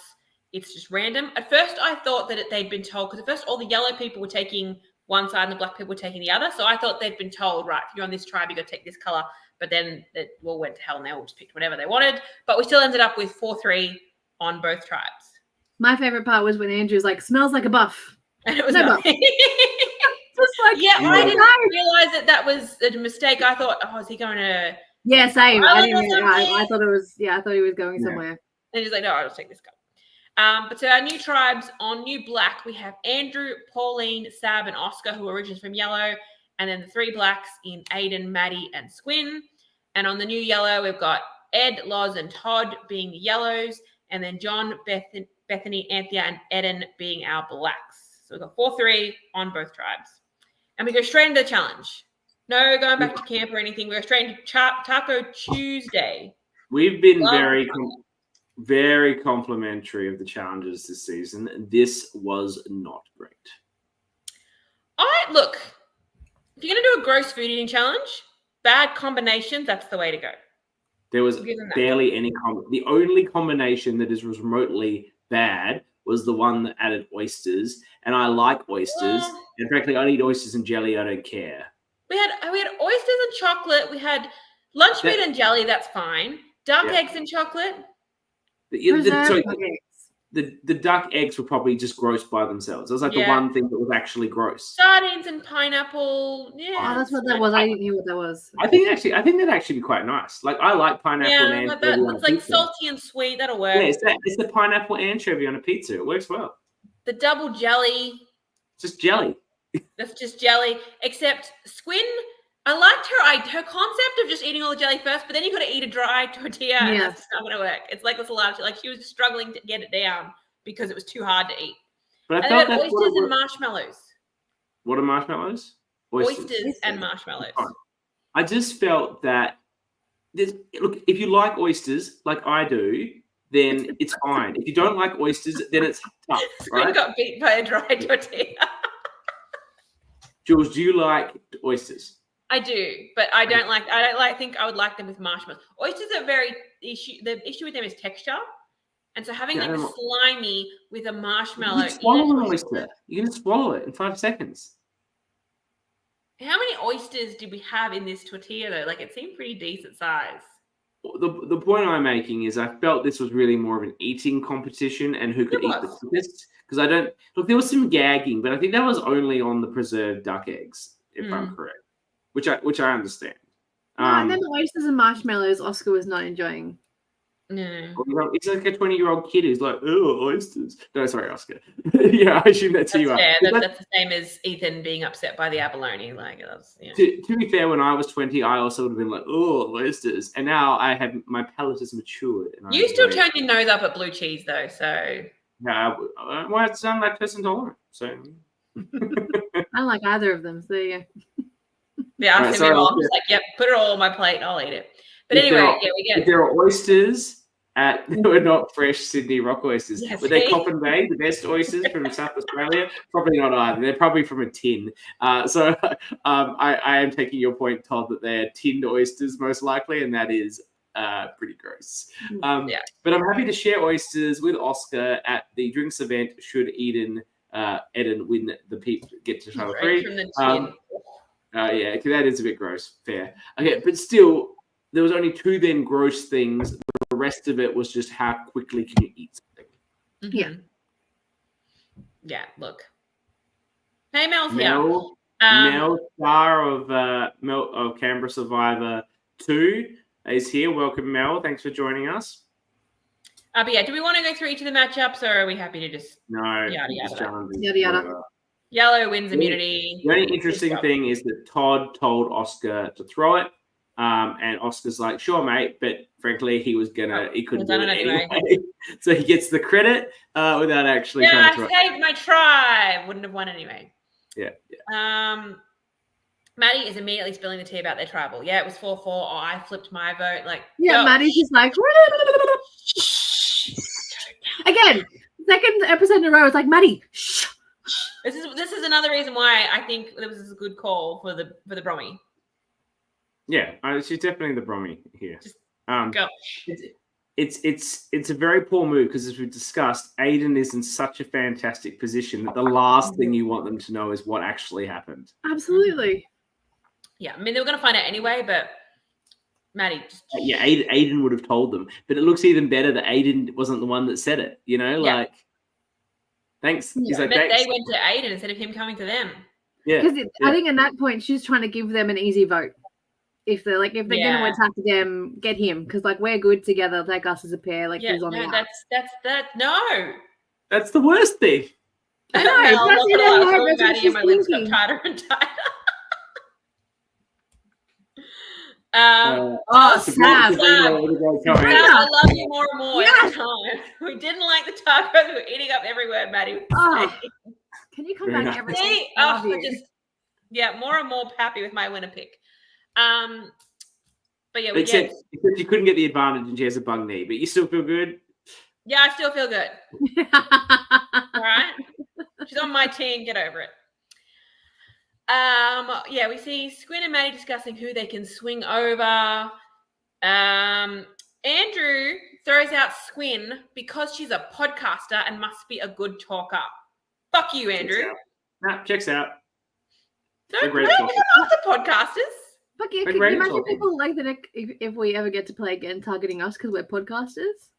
it's just random. At first, I thought that they'd been told, because at first all the yellow people were taking one side and the black people were taking the other. So I thought they'd been told, right, if you're on this tribe, you got to take this color. But then it all went to hell and they all just picked whatever they wanted. But we still ended up with 4-3 on both tribes. My favorite part was when Andrew's like, smells like a buff. And it was no buff. Just like, I didn't realize that was a mistake. I thought, is he going to... Yeah, same. I thought it was, I thought he was going somewhere. And he's like, no, I'll just take this color. But so our new tribes on New Black, we have Andrew, Pauline, Sab, and Oscar, who are originally from Yellow, and then the 3 blacks in Aiden, Maddie, and Squin. And on the new Yellow, we've got Ed, Loz, and Todd being the Yellows, and then John, Bethany, Anthea, and Eden being our blacks. So we've got 4-3 on both tribes. And we go straight into the challenge. No going back to camp or anything. We go straight into Taco Tuesday. We've been very complimentary of the challenges this season. This was not great. Look, if you're going to do a gross food eating challenge, bad combinations, that's the way to go. There was Give them that. barely any the only combination that is remotely bad was the one that added oysters, and I like oysters. Well, And frankly, I eat oysters and jelly. I don't care. we had oysters and chocolate. We had lunch meat and jelly. That's fine. Duck Yeah. eggs and chocolate. Preserved nuggets. The duck eggs were probably just gross by themselves. It was like the one thing that was actually gross. Sardines and pineapple. Yeah. Oh, that's what that was. I didn't hear what that was. I think that'd actually be quite nice. Like I like pineapple and Yeah, anchovy on it's a like pizza. salty and sweet. That'll work. Yeah, it's the pineapple anchovy on a pizza. It works well. The double jelly. It's just jelly. That's just jelly. Except Squin, I liked her concept of just eating all the jelly first, but then you got to eat a dry tortilla, and that's just not going to work. It's like this a lot. Like she was just struggling to get it down because it was too hard to eat. But I And felt then that's oysters and marshmallows. What are marshmallows? Oysters and marshmallows. I just felt that look, if you like oysters like I do, then it's fine. If you don't like oysters, then it's tough, Squin right? got beat by a dry tortilla. Jules, do you like oysters? I do, but I don't think I would like them with marshmallows. Oysters are the issue with them is texture. And so having like a slimy with a marshmallow. You can swallow an oyster. You can swallow it in 5 seconds. How many oysters did we have in this tortilla though? Like it seemed pretty decent size. The point I'm making is I felt this was really more of an eating competition and who could eat the quickest. Because I don't look, there was some gagging, but I think that was only on the preserved duck eggs, if I'm correct. Which I understand. And then the oysters and marshmallows, Oscar was not enjoying. No. It's like a 20-year-old kid who's like, oh, oysters. No, sorry, Oscar. Yeah, I assume that's who you are. That's the same as Ethan being upset by the abalone. Like, to be fair, when I was 20, I also would have been like, oh, oysters. And now my palate has matured. And you still turn your nose up at blue cheese, though. So yeah, well, it's lactose intolerant. So I don't like either of them. So there you go. Yeah, I'm just like, yep, put it all on my plate. I'll eat it. But anyway, if there are oysters they were not fresh Sydney rock oysters. Yes, were they Coffin Bay, the best oysters from South Australia? Probably not either. They're probably from a tin. So I am taking your point, Todd, that they're tinned oysters most likely, and that is pretty gross. But I'm happy to share oysters with Oscar at the drinks event should Aiden win get to title 3. From the tin. Yeah, because that is a bit gross. Fair. Okay, but still, there was only 2 then gross things. The rest of it was just how quickly can you eat something. Mm-hmm. Yeah. Yeah, look. Hey, Mel's Mel, here. Mel, star of Canberra Survivor 2 is here. Welcome, Mel. Thanks for joining us. But yeah, do we want to go through each of the matchups, or are we happy to just yada? Yellow wins immunity. The only interesting thing is that Todd told Oscar to throw it, and Oscar's like, "Sure, mate," but frankly, he couldn't do it anyway. So he gets the credit without actually. Yeah, I saved my tribe. Wouldn't have won anyway. Yeah. Maddie is immediately spilling the tea about their tribal. Yeah, it was 4-4. Oh, I flipped my vote. Like, Maddie's just like, again, second episode in a row. It's like, Maddie, shh. This is another reason why I think there was a good call for the Brommy. Yeah, she's definitely the Brommy here. Just go. It's a very poor move because, as we've discussed, Aiden is in such a fantastic position that the last thing you want them to know is what actually happened. Absolutely. Yeah, I mean, they were going to find out anyway, but Maddie. Aiden would have told them. But it looks even better that Aiden wasn't the one that said it, like, thanks. Yeah. Like, they went to Aiden instead of him coming to them. Yeah. Because I think at that point, she's trying to give them an easy vote. If they're going to attack them, get him. Because, like, we're good together. Take us as a pair. Like, who's on the out. No. That's the worst thing. I know. Maddie and my lips got tighter and tighter. Sam. I love you more and more every time. We didn't like the tacos. We were eating up every word, Maddie. Can you come back every day? More and more happy with my winner pick. But yeah, except you couldn't get the advantage and she has a bung knee, but you still feel good? Yeah, I still feel good. All right. She's on my team. Get over it. We see Squin and Maddie discussing who they can swing over. Andrew throws out Squin because she's a podcaster and must be a good talker. Fuck you, Andrew. Checks out. Don't give up the podcasters. Fuck yeah, can you imagine people like that if we ever get to play again targeting us because we're podcasters?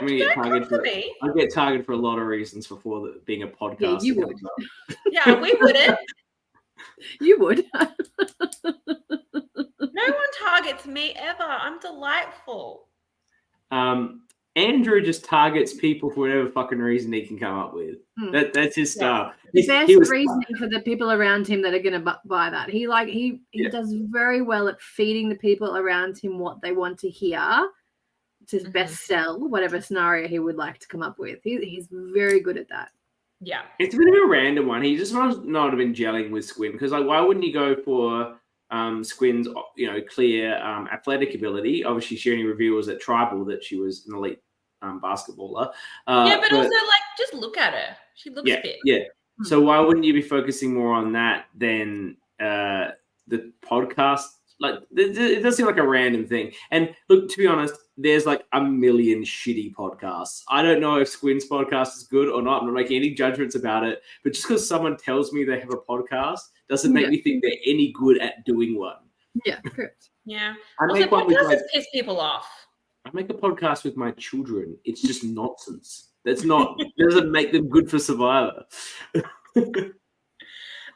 Don't come for me. I get targeted for a lot of reasons before being a podcaster. Yeah, you would. Yeah, we wouldn't. You would. No one targets me ever. I'm delightful. Andrew just targets people for whatever fucking reason he can come up with. That's his style. The best reasoning for the people around him that are going to buy that. He does very well at feeding the people around him what they want to hear to best sell whatever scenario he would like to come up with. He's very good at that. Yeah. It's a bit of a random one. He just must not have been gelling with Squin because, like, why wouldn't you go for Squin's, clear athletic ability? Obviously, she only reveals at Tribal that she was an elite basketballer. But also, just look at her. She looks fit. Yeah. So why wouldn't you be focusing more on that than the podcast? Like, it does seem like a random thing. And look, to be honest, there's like a million shitty podcasts. I don't know if Squin's podcast is good or not. I'm not making any judgments about it. But just because someone tells me they have a podcast doesn't make me think they're any good at doing one. Yeah, correct. Yeah. Also, podcasts piss people off. I make a podcast with my children. It's just nonsense. Doesn't make them good for Survivor. In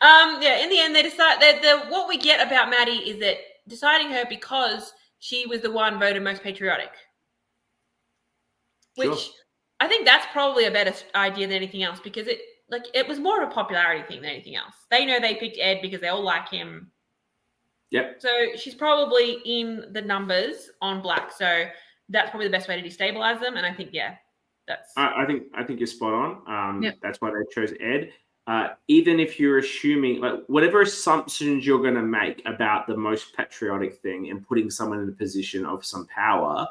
the end, they decide that what we get about Maddie is that deciding her because she was the one voted most patriotic. Which I think that's probably a better idea than anything else because it was more of a popularity thing than anything else. They know they picked Ed because they all like him. Yep. So she's probably in the numbers on Black. So that's probably the best way to destabilize them. And I think, that's. I think you're spot on. That's why they chose Ed. Even if you're assuming, like, whatever assumptions you're going to make about the most patriotic thing and putting someone in a position of some power,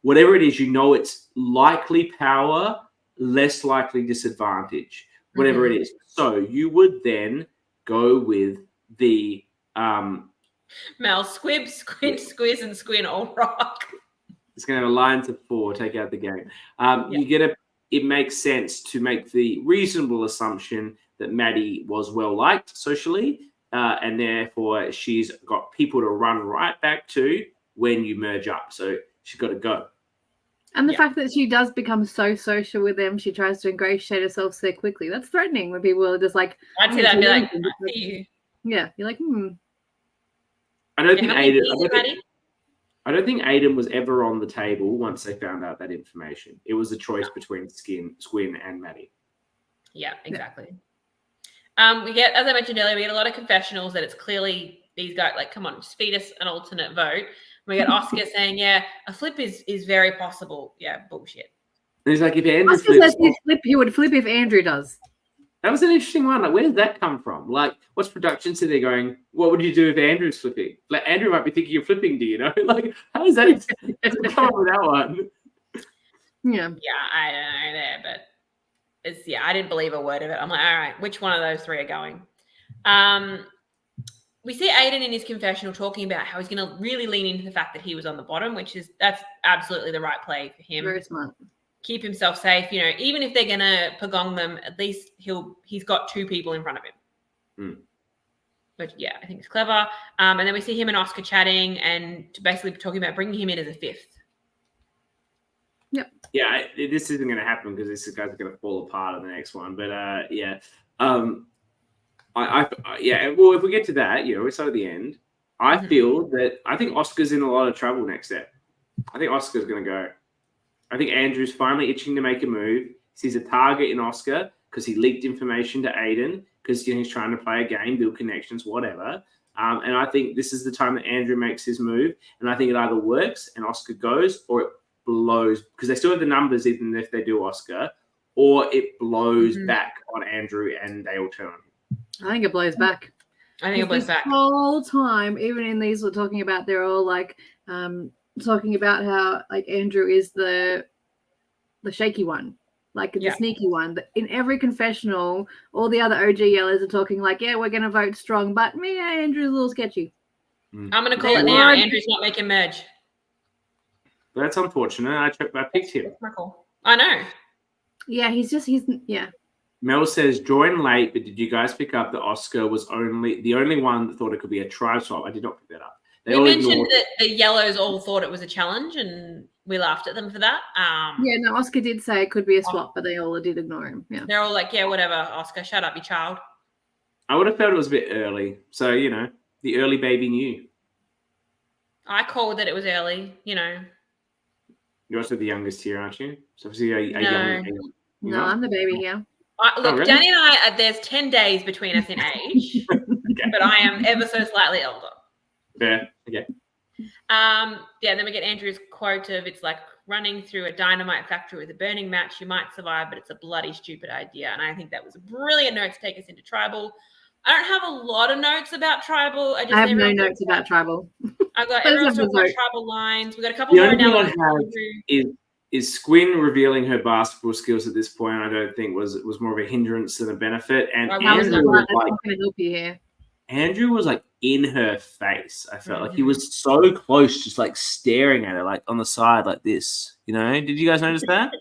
whatever it is, it's likely power, less likely disadvantage, whatever it is. So you would then go with the Mel, Squib, Squint, Squiz, and Squin all rock. It's going to have a line to 4, take out the game. It makes sense to make the reasonable assumption that Maddie was well liked socially, and therefore she's got people to run right back to when you merge up. So she's got to go. And the fact that she does become so social with them, she tries to ingratiate herself so quickly. That's threatening when people are just like, I'd see that and be like, I see you. Yeah, you're like, I don't think Aiden was ever on the table once they found out that information. It was a choice between Squin and Maddie. Yeah, exactly. We get, as I mentioned earlier, we get a lot of confessionals that it's clearly these guys like, come on, just feed us an alternate vote. We get Oscar saying, a flip is very possible. Yeah, bullshit. And he's like, if Andrew flips, he would flip if Andrew does. That was an interesting one. Like, where did that come from? Like, what's production sitting there going, what would you do if Andrew's flipping? Like, Andrew might be thinking of flipping, do you know? Like, how does that come up with that one? Yeah. Yeah, I don't know there, but I didn't believe a word of it. I'm like, all right, which one of those three are going? We see Aiden in his confessional talking about how he's going to really lean into the fact that he was on the bottom, that's absolutely the right play for him. Very smart. Keep himself safe, even if they're going to pagong them, at least he's got 2 people in front of him. But I think it's clever. And then we see him and Oscar chatting and basically talking about bringing him in as a 5th. Yep. Yeah, this isn't going to happen because this guy's going to fall apart in the next one. But well, if we get to that, we're so at the end. I think Oscar's in a lot of trouble next step. I think Oscar's going to go. I think Andrew's finally itching to make a move. He sees a target in Oscar because he leaked information to Aiden because he's trying to play a game, build connections, whatever. And I think this is the time that Andrew makes his move. And I think it either works and Oscar goes or it blows because they still have the numbers even if they do Oscar, or it blows back on Andrew and they all turn on him. I think it blows back. The whole time, even in these we're talking about, they're all like talking about how like Andrew is the shaky one, like the sneaky one. In every confessional, all the other OG yellers are talking like, we're going to vote strong, but Andrew's a little sketchy. I'm going to call it now. Andrew's not making merge. But that's unfortunate. I picked him. That's my call. I know. Yeah, he's. Mel says, join late, but did you guys pick up that Oscar was the only one that thought it could be a tribe swap? I did not pick that up. We mentioned that the yellows all thought it was a challenge, and we laughed at them for that. No, Oscar did say it could be a swap, but they all did ignore him. Yeah, they're all like, yeah, whatever, Oscar, shut up, you child. I would have felt it was a bit early. So, the early baby knew. I called that it was early, You're also the youngest here, aren't you? So obviously No, I'm the baby here. Look, really? Danny and I, there's 10 days between us in age, Okay. but I am ever so slightly older. Yeah, okay. And then we get Andrew's quote of, it's like running through a dynamite factory with a burning match. You might survive, but it's a bloody stupid idea. And I think that was a brilliant note to take us into tribal. I don't have a lot of notes about tribal. I have no notes about tribal. I've got everyone's talking about tribal lines. We've got a couple more analyses. Is Squin revealing her basketball skills at this point? I don't think was more of a hindrance than a benefit. And Andrew was like in her face. I felt like he was so close, just like staring at her, like on the side, like this. Did you guys notice that?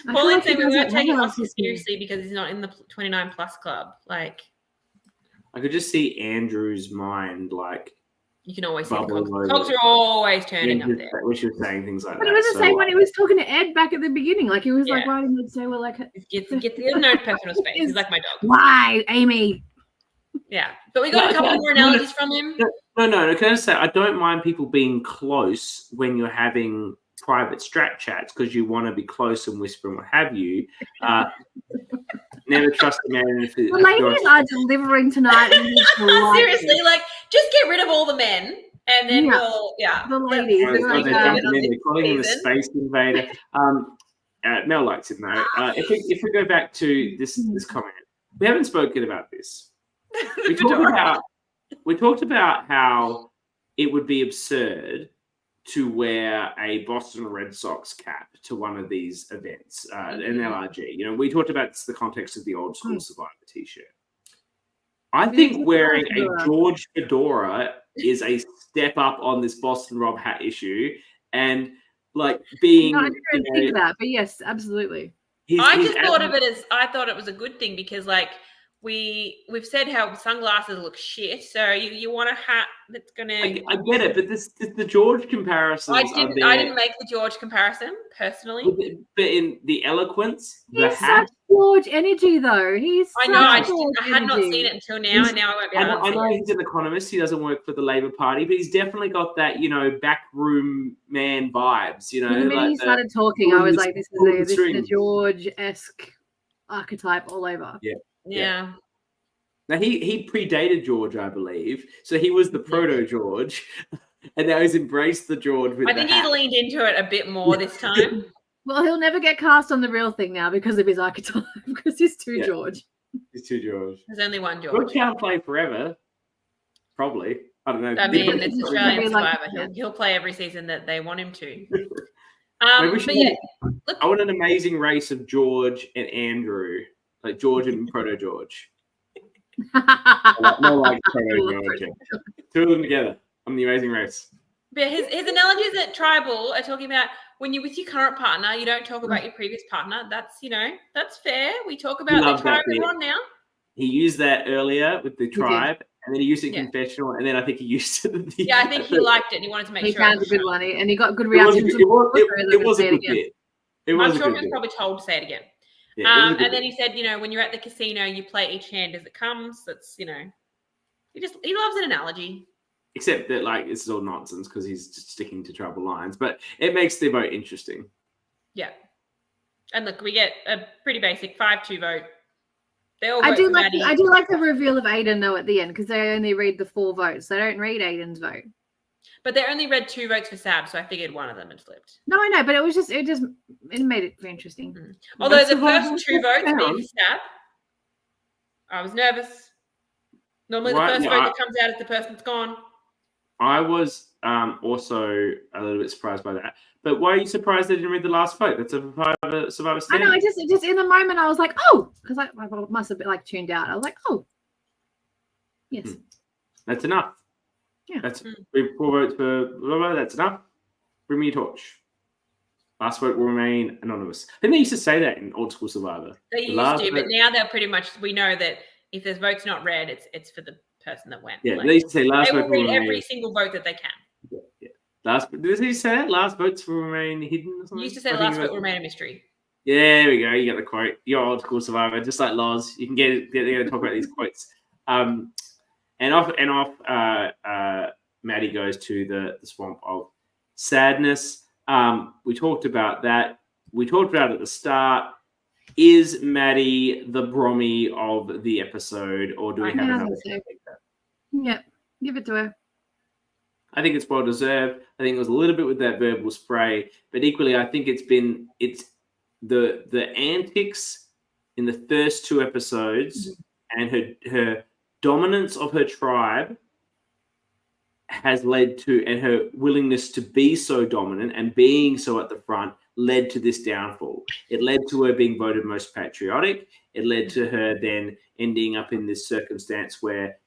Pauline said we weren't taking Oscar seriously because he's not in the 29 plus club. Like, I could just see Andrew's mind, like. You can always see the cogs. Cogs are always turning up there. We should say things like that. But it was the same when he was talking to Ed back at the beginning. Like, he was like, why didn't he say, well, like... Get no personal space. He's like my dog. Why, Amy? Yeah. But we got a couple more analogies from him. No. Can I just say, I don't mind people being close when you're having private strat chats because you want to be close and whisper and what have you. Never trust a man. The ladies are delivering tonight. Seriously, like, just get rid of all the men, and then the ladies. They're calling him a space invader. Mel likes it though. If we go back to this comment, we haven't spoken about this. We talked about how it would be absurd to wear a Boston Red Sox cap to one of these events, an LRG. We talked about the context of the old school Survivor t-shirt. I think wearing a George fedora is a step up on this Boston Rob hat issue, and like being. No, I didn't think that, but yes, absolutely. I thought it was a good thing because, like, we've said how sunglasses look shit, so you want a hat that's gonna. I get it, but the George comparisons. I didn't make the George comparison personally, but in the eloquence, the he's hat. Such George energy, though. I know. I had not seen it until now, and now I won't be able to. I know he's an economist. He doesn't work for the Labor Party, but he's definitely got that backroom man vibes. The minute he started talking, I was like, this is a George-esque archetype all over. Yeah. Now he predated George, I believe. So he was the proto George, and now he's embraced the George. I think he's leaned into it a bit more this time. Well, he'll never get cast on the real thing now because of his archetype, because he's too George. He's too George. There's only one George. George can't play forever. Probably. I don't know. I mean, it's Australian Survivor. He'll play every season that they want him to. I want an amazing race of George and Andrew. Like George and Proto George. More like Proto George. Two of them together on the Amazing Race. But his analogies at Tribal are talking about when you're with your current partner, you don't talk about your previous partner. That's that's fair. We talk about the tribe we're on now. He used that earlier with the tribe, and then he used it in confessional, and then I think he used it. I think he liked it and he wanted to make sure. He found a good one, and he got good reactions. It was a good bit. I'm sure he was probably told to say it again. And then he said, when you're at the casino, you play each hand as it comes. That's, he loves an analogy. Except that, like, this is all nonsense because he's just sticking to tribal lines. But it makes the vote interesting. Yeah. And look, we get a pretty basic 5-2 vote. They all I do like the reveal of Aiden, though, at the end, because they only read the 4 votes. They don't read Aiden's vote. But they only read 2 votes for Sab, so I figured one of them had flipped. No, I know, but it made it interesting. Mm-hmm. Although the first 2 votes being for Sab, I was nervous. Normally the first vote that comes out is the person that's gone. I was also a little bit surprised by that. But why are you surprised they didn't read the last vote? That's a Survivor stand. I know, just in the moment I was like, oh, because I must have been like tuned out. I was like, oh, yes. That's enough. Yeah. That's we have 4 votes for blah, blah, that's enough. Bring me a torch. Last vote will remain anonymous. I think they used to say that in Old School Survivor. They used to, but now they're pretty much. We know that if there's votes not read, it's for the person that went. Yeah, they used to say last they vote will will read remain. every single vote that they can. Yeah. Did he say that? Last votes will remain hidden or something? You used to say last vote will remain a mystery. Yeah, there we go. You got the quote. You're Old School Survivor, just like Loz. You can get to talk about these quotes. And off. Maddie goes to the swamp of sadness. We talked about that. We talked about it at the start. Is Maddie the Brommy of the episode, or do we have another? Yeah, give it to her. I think it's well deserved. I think it was a little bit with that verbal spray, but equally, I think it's the antics in the first 2 episodes and her dominance of her tribe has led to, and her willingness to be so dominant and being so at the front led to this downfall. It led to her being voted most patriotic. It led to her then ending up in this circumstance where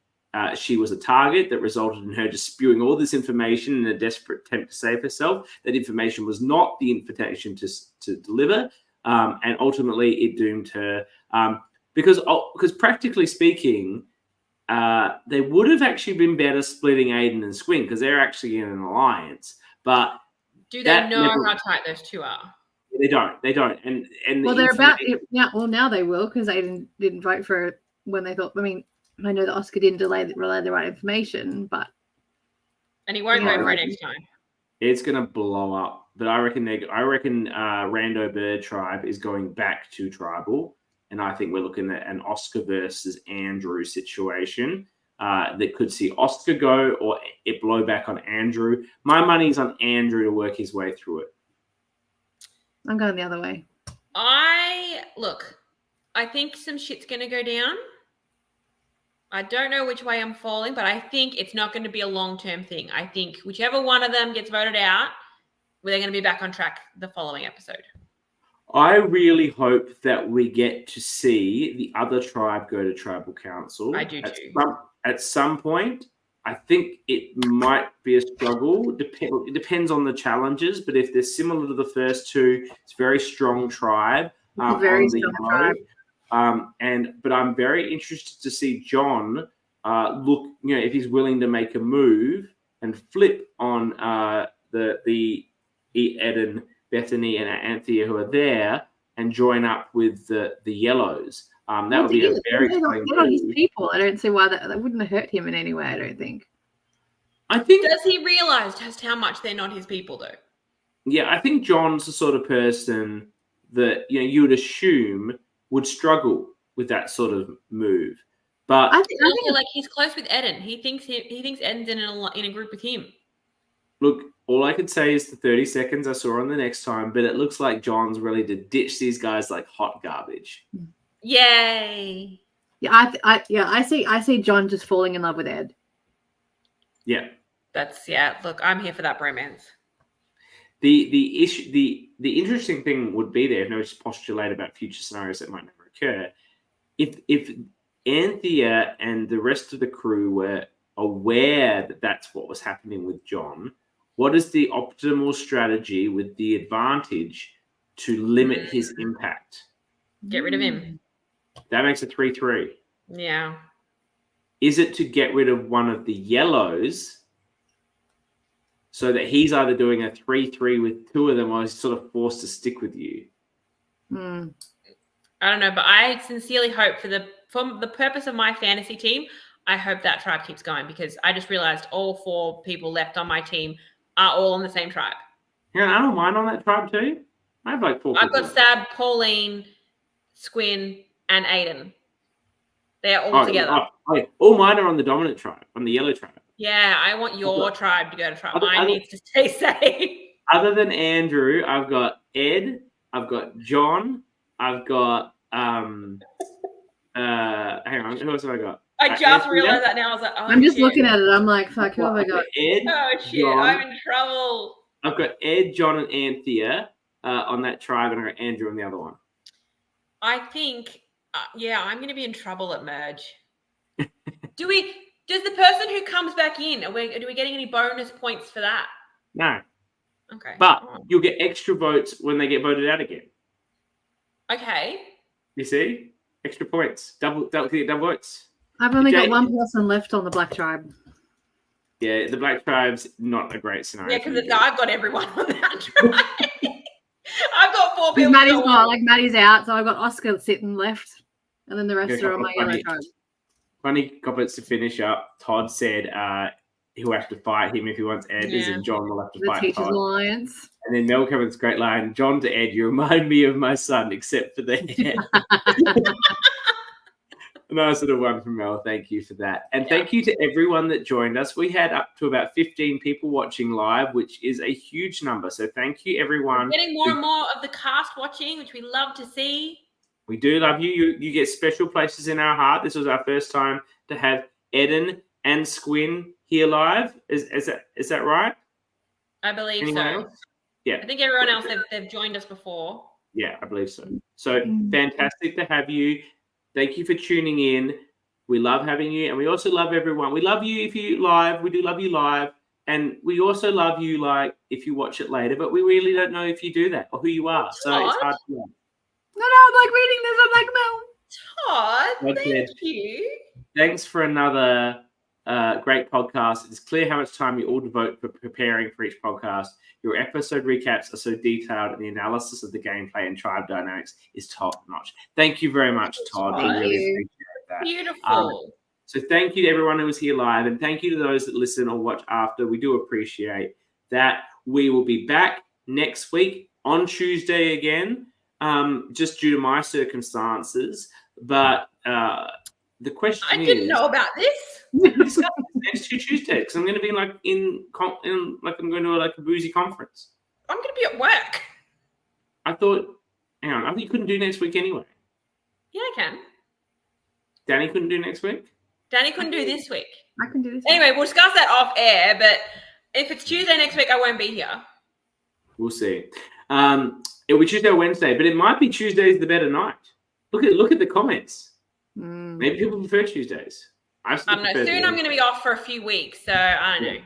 she was a target that resulted in her just spewing all this information in a desperate attempt to save herself. That information was not the invitation to deliver, and ultimately it doomed her. Because practically speaking, they would have actually been better splitting Aiden and Squin because they're actually in an alliance. But do they know how tight those two are? They don't. And well, they're about it now. Well, now they will because Aiden didn't vote for it when they thought. I mean, I know that Oscar didn't relay the right information, but and he won't vote for it next time. It's gonna blow up. But I reckon Rando Bird Tribe is going back to tribal. And I think we're looking at an Oscar versus Andrew situation that could see Oscar go or it blow back on Andrew. My money's on Andrew to work his way through it. I'm going the other way. I think some shit's going to go down. I don't know which way I'm falling, but I think it's not going to be a long-term thing. I think whichever one of them gets voted out, they're going to be back on track the following episode. I really hope that we get to see the other tribe go to tribal council. I do too. At some point, I think it might be a struggle. It depends on the challenges, but if they're similar to the first 2, it's a very strong tribe. Very strong tribe. But I'm very interested to see John look, if he's willing to make a move and flip on the Aiden, Bethany, and Anthea who are there and join up with the Yellows. That would be a very exciting they're not his people. I don't see why that wouldn't have hurt him in any way. I don't think. Does he realize just how much they're not his people, though? Yeah, I think John's the sort of person that you would assume would struggle with that sort of move. But I think like he's close with Aiden. He thinks Aiden's in a group with him. Look, all I could say is the 30 seconds I saw on the next time, but it looks like John's ready to ditch these guys like hot garbage. Yay! Yeah, I see John just falling in love with Ed. Yeah, Look, I'm here for that bromance. The issue, the interesting thing would be there, if no postulate about future scenarios that might never occur. If Anthea and the rest of the crew were aware that that's what was happening with John, what is the optimal strategy with the advantage to limit his impact? Get rid of him. That makes it 3-3. Yeah. Is it to get rid of one of the Yellows so that he's either doing a 3-3 with 2 of them or he's sort of forced to stick with you? Mm. I don't know, but I sincerely hope for the purpose of my fantasy team, I hope that tribe keeps going because I just realized all 4 people left on my team are all on the same tribe. Yeah, I don't mind on that tribe too. I have like 4 people. I've got Sab, Pauline, Squin, and Aiden. They're all together. All mine are on the dominant tribe, on the yellow tribe. Yeah, I want your tribe to go to tribe. Mine needs to stay safe. Other than Andrew, I've got Ed, I've got John, I've got hang on, who else have I got? I just realized that now. I was like, I'm just looking at it. I'm like, fuck, who have I got? Ed, oh shit, John, I'm in trouble. I've got Ed, John, and Anthea on that tribe, and I've got Andrew on the other one. I think, I'm going to be in trouble at merge. Do we Does the person who comes back in, are we getting any bonus points for that? No. Okay. But you'll get extra votes when they get voted out again. Okay. You see? Extra points. Double votes. I've only got one person left on the Black Tribe. Yeah, the Black Tribe's not a great scenario. Yeah, because I've got everyone on that tribe. I've got 4 people. Maddie's out, so I've got Oscar sitting left, and then the rest are on my yellow tribe. Funny comments to finish up. Todd said he'll have to fight him if he wants Ed, and John will have to fight Teachers Todd. Alliance. And then Mel comes, great line, John to Ed, you remind me of my son, except for the head. A nice little one from Mel. Thank you for that. And thank you to everyone that joined us. We had up to about 15 people watching live, which is a huge number. So thank you, everyone. We're getting more and more of the cast watching, which we love to see. We do love you. You get special places in our heart. This was our first time to have Aiden and Squin here live. Is that right? I believe Anyone so. else? Yeah. I think everyone else, they've joined us before. Yeah, I believe so. So fantastic to have you. Thank you for tuning in. We love having you, and we also love everyone. We love you if you live. We do love you live, and we also love you like if you watch it later. But we really don't know if you do that or who you are. So it's hard to know. No, I'm like reading this. I'm like, Mel. Todd, thank you. Thanks for another great podcast. It's clear how much time you all devote for preparing for each podcast. Your episode recaps are so detailed, and the analysis of the gameplay and tribe dynamics is top notch. Thank you very much, Todd. I really appreciate that. Beautiful. So thank you to everyone who was here live, and thank you to those that listen or watch after. We do appreciate that. We will be back next week on Tuesday again, just due to my circumstances. But the question I didn't know about this. Next 2 Tuesdays, because I'm going to be I'm going to a boozy conference. I'm going to be at work. I thought you couldn't do next week anyway. Yeah, I can. Danny couldn't do next week? Danny couldn't do this week. I can do this. Anyway, we'll discuss that off air, but if it's Tuesday next week, I won't be here. We'll see. It'll be Tuesday or Wednesday, but it might be Tuesday's the better night. Look at the comments. Maybe people prefer Tuesdays. I don't know. Soon I'm going to be off for a few weeks, so I don't know.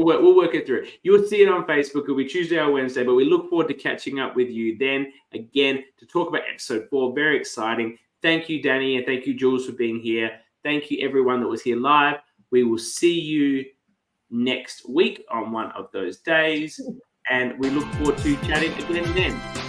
We'll work it through. You'll see it on Facebook. It'll be Tuesday or Wednesday, but we look forward to catching up with you then again to talk about episode 4. Very exciting. Thank you, Dani, and thank you, Jules, for being here. Thank you, everyone that was here live. We will see you next week on one of those days, and we look forward to chatting again then.